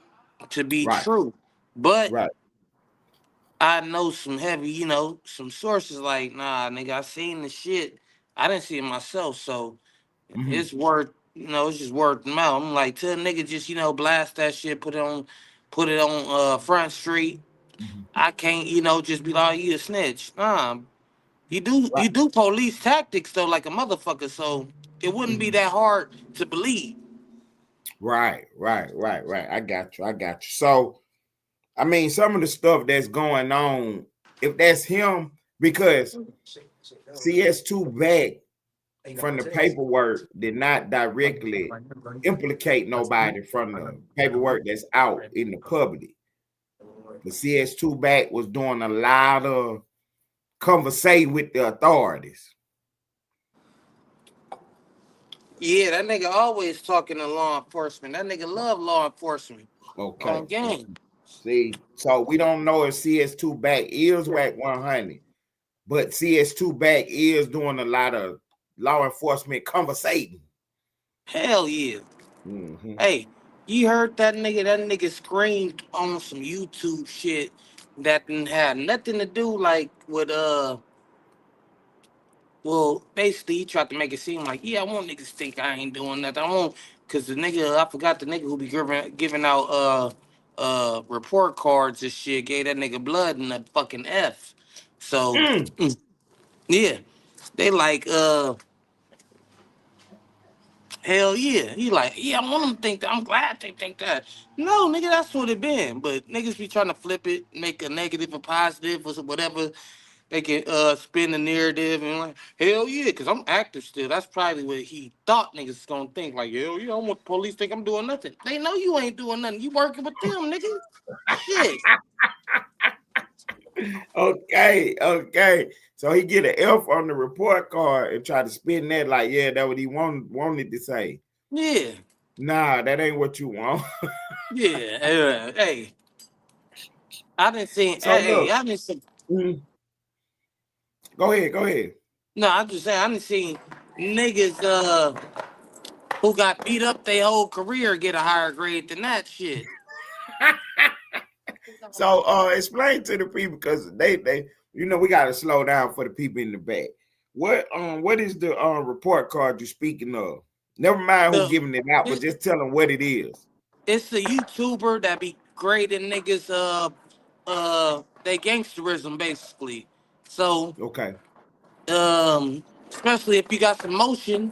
to be Right. true. But Right. I know some heavy, some sources like, nah, nigga, I seen the shit. I didn't see it myself, so Mhm. it's worth, it's just word of mouth. I'm like, tell a nigga just, blast that shit, put it on Front Street. Mhm. I can't, just be like, oh, you a snitch. Nah, Right. you do police tactics though, like a motherfucker. So it wouldn't be Mhm. that hard to believe. Right. I got you. So, I mean, some of the stuff that's going on, if that's him, because CS2 back from the paperwork did not directly implicate nobody from the paperwork that's out in the public. The CS2 back was doing a lot of conversating with the authorities. Yeah, that nigga always talking to law enforcement. That nigga love law enforcement. On Okay. game. See, so we don't know if CS2 back is WAC 100, but CS2 back is doing a lot of law enforcement conversating. Hell yeah. Mm-hmm. Hey, you heard that nigga? That nigga screamed on some YouTube shit. that didn't have nothing to do like with well, basically, he tried to make it seem like, yeah, I want niggas to think I ain't doing nothing. I want, cause the nigga, I forgot the nigga who be giving out report cards and shit, gave that nigga blood in the fucking F. So Mm. yeah, they like hell yeah. He like, yeah, I want them to think that. I'm glad they think that. No, nigga, that's what it been. But niggas be trying to flip it, make a negative a positive or whatever. They can spin the narrative and like, hell yeah, because I'm active still. That's probably what he thought niggas was gonna think. Like, hell yeah, I want the police think I'm doing nothing. They know you ain't doing nothing. You working with them, nigga. Shit. Okay. So he get an F on the report card and try to spin that like, yeah, that what he wanted to say. Yeah. Nah, that ain't what you want. Yeah. Hey. I didn't see So hey, look, I didn't see go ahead. no, I'm just saying I didn't see niggas who got beat up their whole career get a higher grade than that shit. So explain to the people because they we gotta slow down for the people in the back. What is the report card you're speaking of? Never mind who The, giving it out, but it, just tell them what it is. it's a YouTuber that be grading niggas they gangsterism basically. So Okay. especially if you got some motion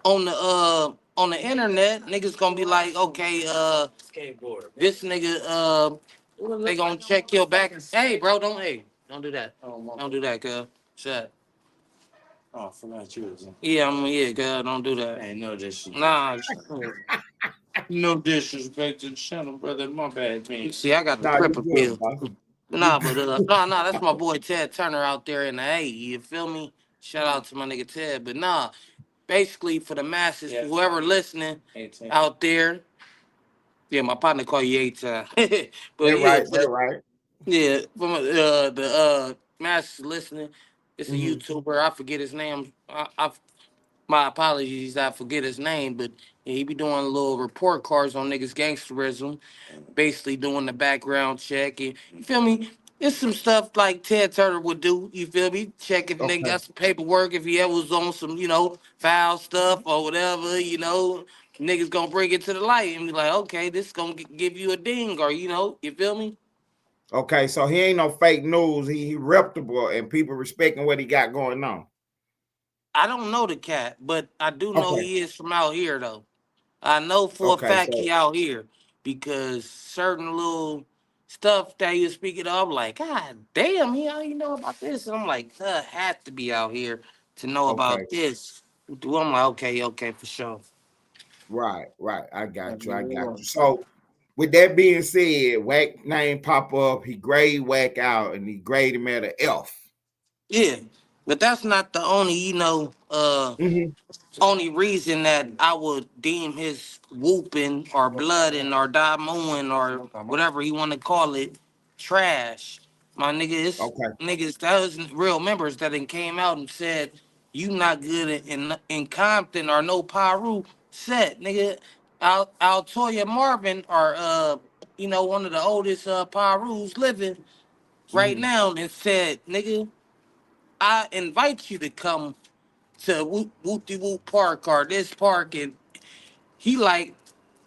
on the internet, niggas gonna be like, okay, this nigga they gonna check your back. Hey bro, don't do that. Don't do that, cuz. Shut. Oh, I forgot you was in. Yeah, cuz don't do that. Ain't no disrespect. Nah, no disrespect to the channel, brother. My bad, man. See, I got the Nah, you Pripper good, pill. boss. You Nah, but good. no, that's my boy Ted Turner out there in the A. You feel me? Shout out to my nigga Ted. But nah, basically for the masses, whoever listening out there, yeah, my partner call you 8 times. But That yeah, right, that right. yeah, from the masses listening, it's a Mm-hmm. YouTuber. I forget his name. My apologies, I forget his name, but yeah, he be doing little report cards on niggas gangsterism, basically doing the background check. And you feel me? It's some stuff like Ted Turner would do. You feel me? Check if nigga Okay. got some paperwork, if he ever was on some, foul stuff or whatever. Niggas gonna bring it to the light and be like, okay, this gonna give you a ding, or you feel me? Okay, so he ain't no fake news. He reputable and people respecting what he got going on. I don't know the cat, but I do know Okay. he is from out here though. I know for a Okay, fact so he out here because certain little stuff that he was speaking of, I'm like, God damn, he how you know about this? And I'm like, had to be out here to know okay. about this. I'm like, okay, for sure. Right. I got you. So with that being said, whack name pop up, he grade whack out and he grade him at an F. Yeah, but that's not the only, Mm-hmm. only reason that I would deem his whooping or blooding or diamond or whatever you want to call it trash. My nigga, it's Okay. niggas that was real members that then came out and said you not good in Compton or no Paru set, nigga. Altoya Marvin or one of the oldest Parus living right Mm-hmm. now and said, nigga, I invite you to come to Whoopty Whoop Park or this park, and he like,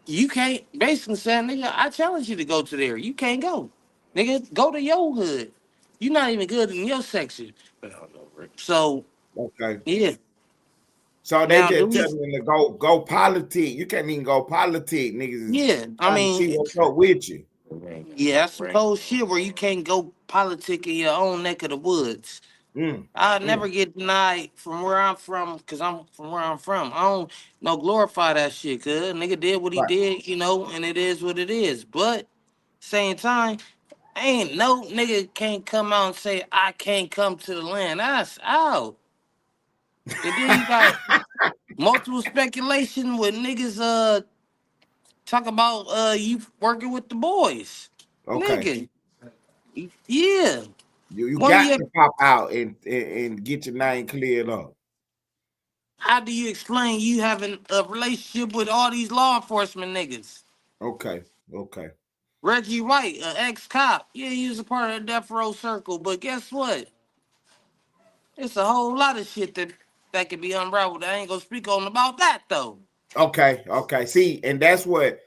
you can't, basically saying, nigga, I challenge you to go to there. You can't go. Nigga, go to your hood. You not even good in your section. So, Okay. yeah. So they Now, do just we, telling him to go politic. You can't even go politic. Niggas is yeah, I trying to see mean, what's up with you. yeah, that's some cold shit where you can't go politic in your own neck of the woods. Mm, I never mm. get denied from where I'm from, because I'm from where I'm from. I don't no glorify that shit, cuz nigga did what he Right. did, and it is what it is. But same time, ain't no nigga can't come out and say I can't come to the land. That's out. And then you got multiple speculation with niggas talk about you working with the boys. Okay. Nigga. Yeah. You One got year, to pop out and get your name cleared up. how do you explain you having a relationship with all these law enforcement niggas? Okay. Okay. Reggie White, an ex-cop. Yeah, he was a part of the death row circle. But guess what? It's a whole lot of shit that can be unraveled. I ain't gonna speak on about that though. Okay. See, and that's what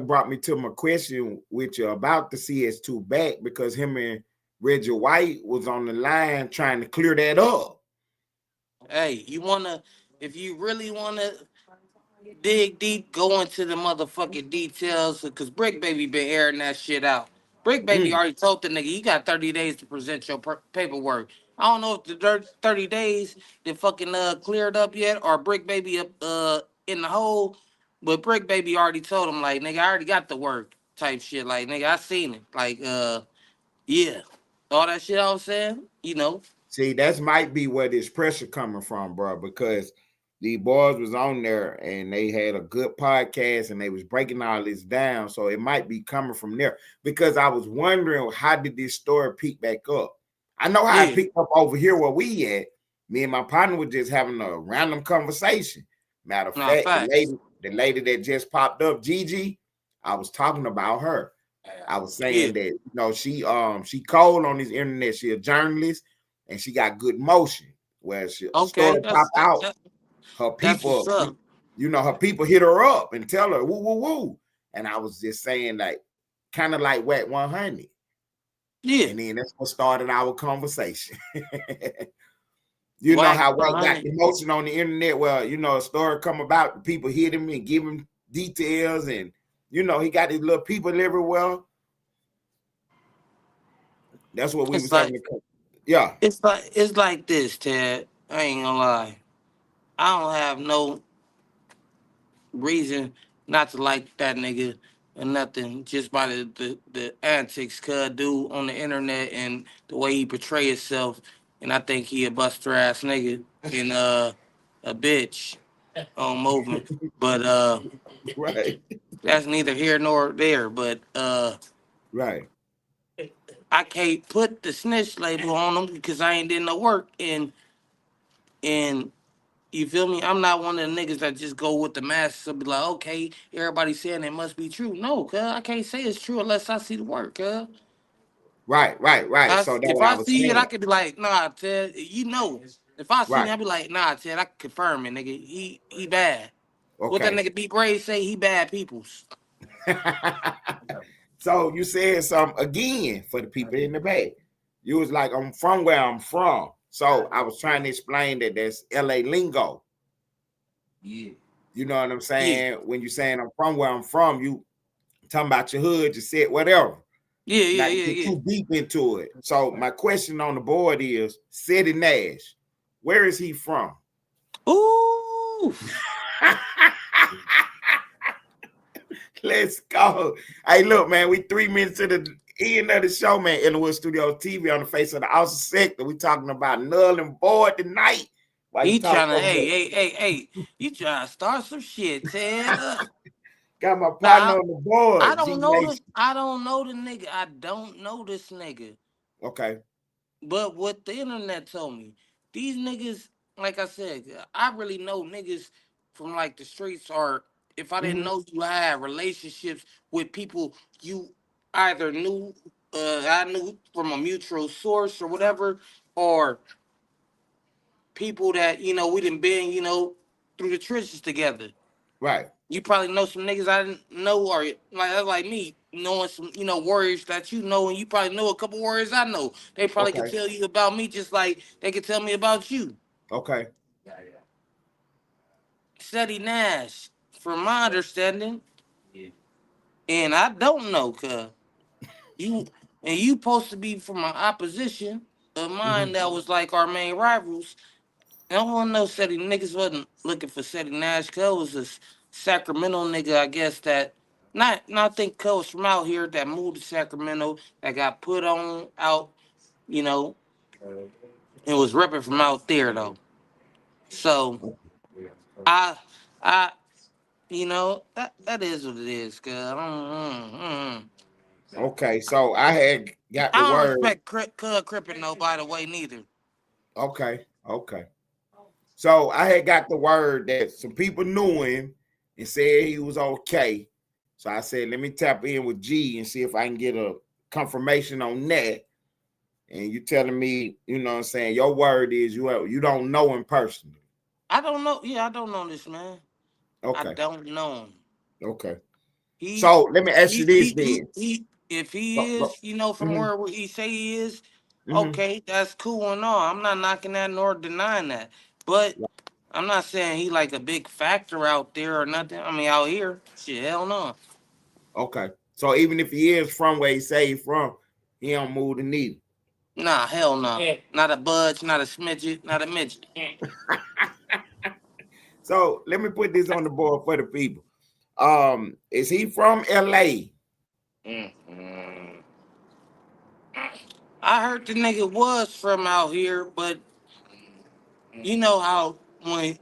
brought me to my question with you about the CS2 back, because him and Reggie White was on the line trying to clear that up. Hey, if you really wanna dig deep, go into the motherfucking details, because Brick Baby been airing that shit out. Brick Baby Mm. already told the nigga, you got 30 days to present your paperwork. I don't know if the 30 days they fucking cleared up yet, or Brick Baby up in the hole, but Brick Baby already told him, like, nigga, I already got the work type shit. Like, nigga, I seen it. Like, yeah. All that shit I was saying, you know. See, that might be where this pressure coming from, bro, because the boys was on there and they had a good podcast and they was breaking all this down. So it might be coming from there, because I was wondering, how did this story pick back up? I know how it Yeah. picked up over here where we at. Me and my partner were just having a random conversation. Matter of Nah, fact, facts. the lady that just popped up, Gigi, I was talking about her. I was Yeah. saying that, she cold on this internet. She a journalist and she got good motion. Where a Okay, story pop out, her that's what's people, up. her people hit her up and tell her woo woo woo. And I was just saying, like, kind of like Whack 100. Yeah. And then that's what started our conversation. You know Whack how Whack got 100. the motion on the internet? Well, a story come about, the people hit him and give him details, and he got his little people everywhere. That's what we It's was having like to. Yeah. it's like this, Ted. I ain't gonna lie. I don't have no reason not to like that nigga or nothing, just by the antics cuz do on the internet and the way he portray himself. And I think he a buster ass nigga and a bitch on movement. But Right. that's neither here nor there. But Right. I can't put the snitch label on him because I ain't did no work and you feel me? I'm not one of the niggas that just go with the masses and be like, okay, everybody saying it must be true. No, cuz I can't say it's true unless I see the work, cuz. Right. So that's If what I I was see it, I saying. could be like, nah, Ted, you know. If I seen Right. it, I'd be like, nah, Ted, I can confirm it, nigga. He bad. What that Okay. nigga B Brave say, he bad peoples. So you said something again for the people in the back. You was like, I'm from where I'm from. So I was trying to explain that that's LA lingo. Yeah. You know what I'm Yeah. saying? When you're saying I'm from where I'm from, you talking about your hood, you said whatever. Yeah, yeah, Not to yeah, get yeah. too deep into it. So my question on the board is, Seti Nash, where is he from? Ooh. Let's go. Hey, look, man, we 3 minutes to the end of the show, man. Ellenwood Studios TV on the face of the outside sector. We talking about Null and Boyd tonight. Why you He talk trying to, so much? hey. You trying to start some shit, Ted. Got my partner Now, on the board, G Nation. I don't know the nigga. I don't know this nigga. Okay. But what the internet told me, these niggas, like I said, I really know niggas from like the streets, or if I didn't Mm-hmm. know you had relationships with people you either knew, I knew from a mutual source or whatever, or people that, we done been, through the trenches together. Right. You probably know some niggas I didn't know, or like me, knowing some, warriors that you know, and you probably know a couple warriors I know. They probably could Okay. tell you about me just like they could tell me about you. Okay. Seti Nash, from my understanding, and I don't know, cuz you you supposed to be from an opposition of Mm-hmm. mine that was like our main rivals. I don't want to know Seti niggas wasn't looking for Seti Nash. Cuz was a Sacramento nigga, I guess that not think Cuz was from out here that moved to Sacramento that got put on out, you know, and was repping from out there though. So I I that is what it is, cuz Okay. So I had got I the don't word. respect Cuz Crippin' no by the way neither. Okay. Okay. So I had got the word that some people knew him and said he was okay. So I said, let me tap in with G and see if I can get a confirmation on that. And you telling me, you know what I'm saying, your word is you don't know him personally. I don't know. Yeah, I don't know this man. I Okay. don't know him. Okay. He, So let me ask you this then. if he is, you know, from Mm-hmm, where he say he is, mm-hmm. okay, that's cool and all. I'm not knocking that nor denying that. But I'm not saying he like a big factor out there or nothing. I mean, out here, shit, hell no. Okay. So even if he is from where he say he from, he don't move the needle. Nah, hell no. Not a budge, not a smidget, not a midget. So let me put this on the board for the people. Is he from LA? Mm-hmm. I heard the nigga was from out here, but you know how when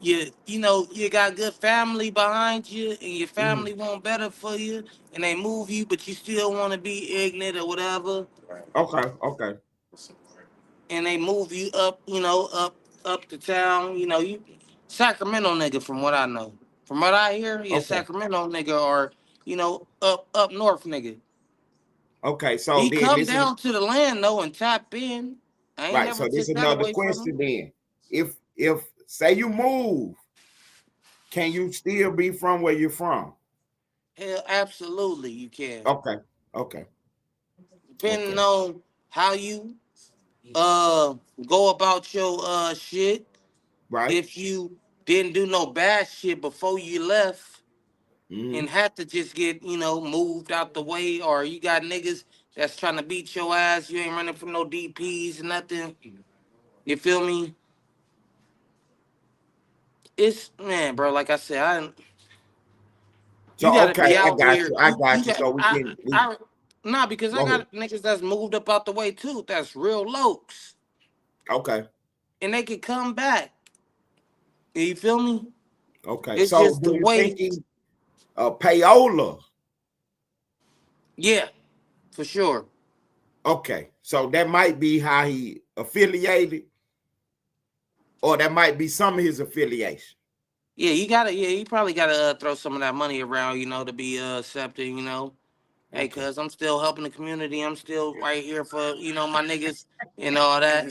you got good family behind you and your Mm-hmm. family want better for you and they move you, but you still want to be ignorant or whatever, Okay, okay. and they move you up, up to town, you Sacramento nigga from what I know. From what I hear, yeah, Okay. Sacramento nigga or up north nigga. Okay. So He then come this is down to the land though and tap in. I ain't right. never So this took that another away from him. question then. If say you move, can you still be from where you're from? Hell, absolutely you can. Okay. Okay. Depending Okay. on how you uh go about your shit. Right. If you didn't do no bad shit before you left Mm-hmm. and had to just get, moved out the way, or you got niggas that's trying to beat your ass, you ain't running from no DPs or nothing. You feel me? It's man, bro, like I said, you So gotta be okay, I out got here. you. I You got you. got So we can we nah, because I go ahead. got niggas that's moved up out the way too. That's real lokes. Okay. And they can come back. You feel me? Okay. It's So just do the you way. think he payola? Yeah, for sure. Okay. So that might be how he affiliated, or that might be some of his affiliation. Yeah, you probably gotta throw some of that money around, to be accepted. Hey, Okay. cuz I'm still helping the community. I'm still right here for, my niggas and all that.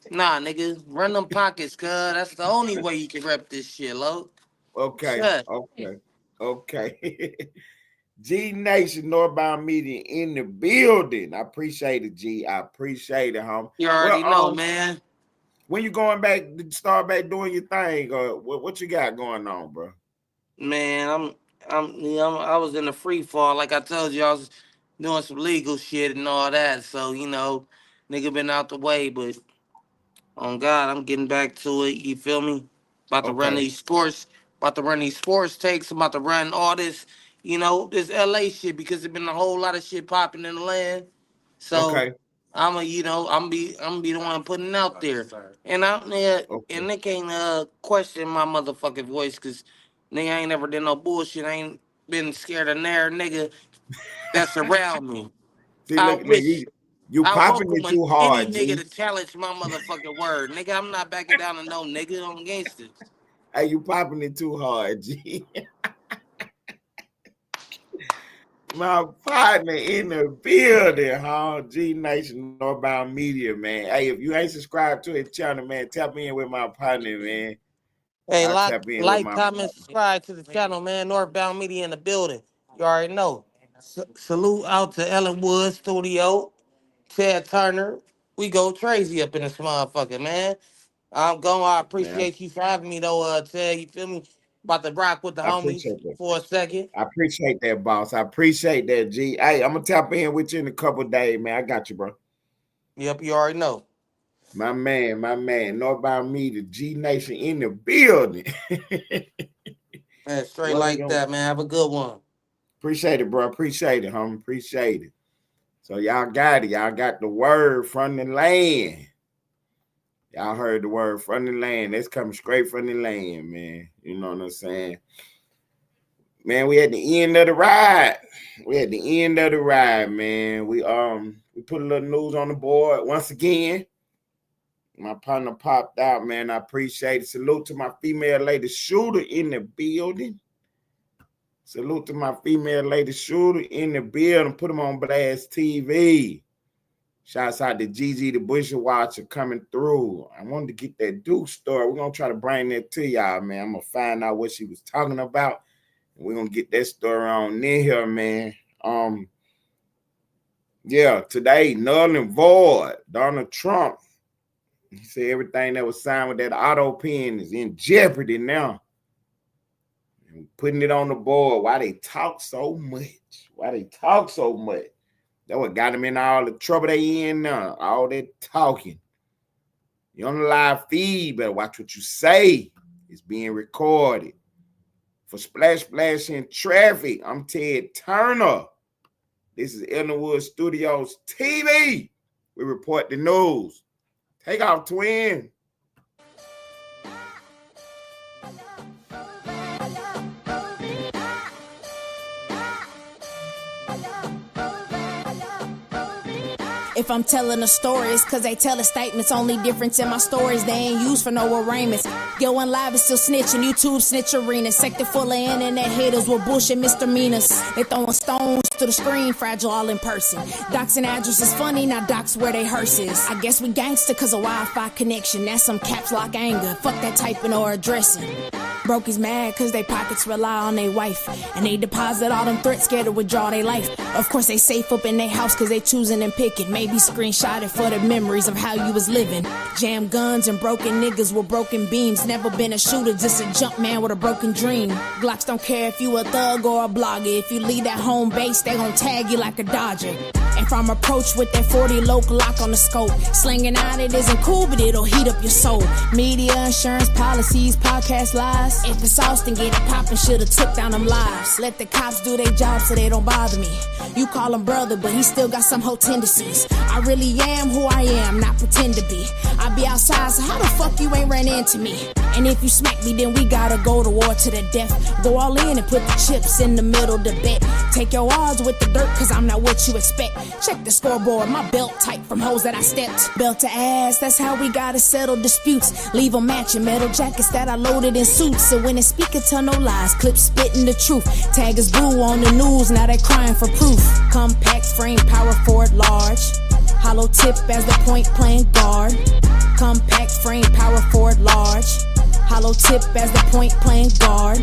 Nah, niggas, run them pockets, cuz. That's the only way you can rep this shit, low. Okay. Shut. Okay. Okay. G Nation Northbound Media in the building. I appreciate it, G. I appreciate it, home. You Well, already know, man. when you going back to start back doing your thing, what you got going on, bro? Man, I was in the free fall. Like I told you, I was doing some legal shit and all that. So, nigga been out the way, but on God, I'm getting back to it. You feel me? About to run Okay. these sports. About to run these sports takes. I'm about to run all this, this LA shit because there's been a whole lot of shit popping in the land. So Okay. I'm be the one putting it out there. And and Okay. they can't question my motherfucking voice because nigga ain't never did no bullshit. I ain't been scared of nair nigga that's around me. See, I look, wish you I popping welcome it too any hard, nigga G. to challenge my motherfucking word. Nigga, I'm not backing down to no nigga on gangsters. Hey, you popping it too hard, G. My partner in the building, huh? G Nation Northbound Media, man. Hey, if you ain't subscribed to his channel, man, tap in with my partner, man. Hey, I'll tap in with like, my comment, partner. subscribe to the channel, man. Northbound Media in the building. You already know. Salute out to Ellen Wood Studio, Ted Turner. We go crazy up in this motherfucker, man. I'm going. I Man, appreciate you for having me, though, Ted. You feel me? About to rock with the I homies appreciate that. for a second. I appreciate that, boss. I appreciate that, G. Hey, I'm gonna tap in with you in a couple of days, man. I got you, bro. Yep, you already know. My man. Northbound Media, G Nation in the building. Man, straight What we like gonna that, man. Have a good one. appreciate it, bro. Appreciate it, homie. Appreciate it. So y'all got it. Y'all got the word from the land. Y'all heard the word from the land. That's coming straight from the land, man. You know what I'm saying? Man, we at the end of the ride. We at the end of the ride, man. We put a little news on the board once again. My partner popped out, man. I appreciate it. Salute to my female lady shooter in the building. Salute to my female lady shooter in the building. Put them on Blast TV. Shouts out to Gigi the Busher Watcher coming through. I wanted to get that Duke story. We're going to try to bring that to y'all, man. I'm going to find out what she was talking about. And we're going to get that story on in here, man. Yeah, today, null and void. Donald Trump, he said everything that was signed with that auto pen is in jeopardy now. And putting it on the board. Why they talk so much? That what got them in all the trouble they in now. All that talking. You on the live feed, better watch what you say. It's being recorded. For Splash in Traffic, I'm Ted Turner. This is Ellenwood Studios TV. We report the news. Take off, twin. If I'm telling a story, it's cause they tell the statements. Only difference in my stories, they ain't used for no arraignments. Going live is still snitching, YouTube snitch arena. Sector full of internet haters with bullshit misdemeanors. They throwing stones to the screen, fragile all in person. Docs and address is funny, now docs where they hearses. I guess we gangster cause of Wi-Fi connection. That's some caps lock anger, fuck that typing or addressing. Brokies mad cause they pockets rely on their wife. And they deposit all them threats, scared to withdraw their life. Of course they safe up in their house cause they choosing and picking. Maybe screenshotted for the memories of how you was living. Jam guns and broken niggas with broken beams. Never been a shooter, just a jump man with a broken dream. Glocks don't care if you a thug or a blogger. If you leave that home base, they gon' tag you like a Dodger. If I'm approached with that 40 local lock on the scope, slinging out it isn't cool, but it'll heat up your soul. Media, insurance, policies, podcast lies. If it's Austin, get it poppin', should've took down them lives. Let the cops do their job so they don't bother me. You call him brother, but he still got some whole tendencies. I really am who I am, not pretend to be. I be outside, so how the fuck you ain't ran into me? And if you smack me, then we gotta go to war to the death. Go all in and put the chips in the middle to bet. Take your odds with the dirt, cause I'm not what you expect. Check the scoreboard, my belt tight from hoes that I stepped. Belt to ass, that's how we gotta settle disputes. Leave them matching metal jackets that I loaded in suits. So when it's speaking to no lies, clips spitting the truth. Taggers boo on the news, now they crying for proof. Compact frame, power forward large. Hollow tip as the point playing guard. Compact frame, power forward large. Hollow tip as the point playing guard.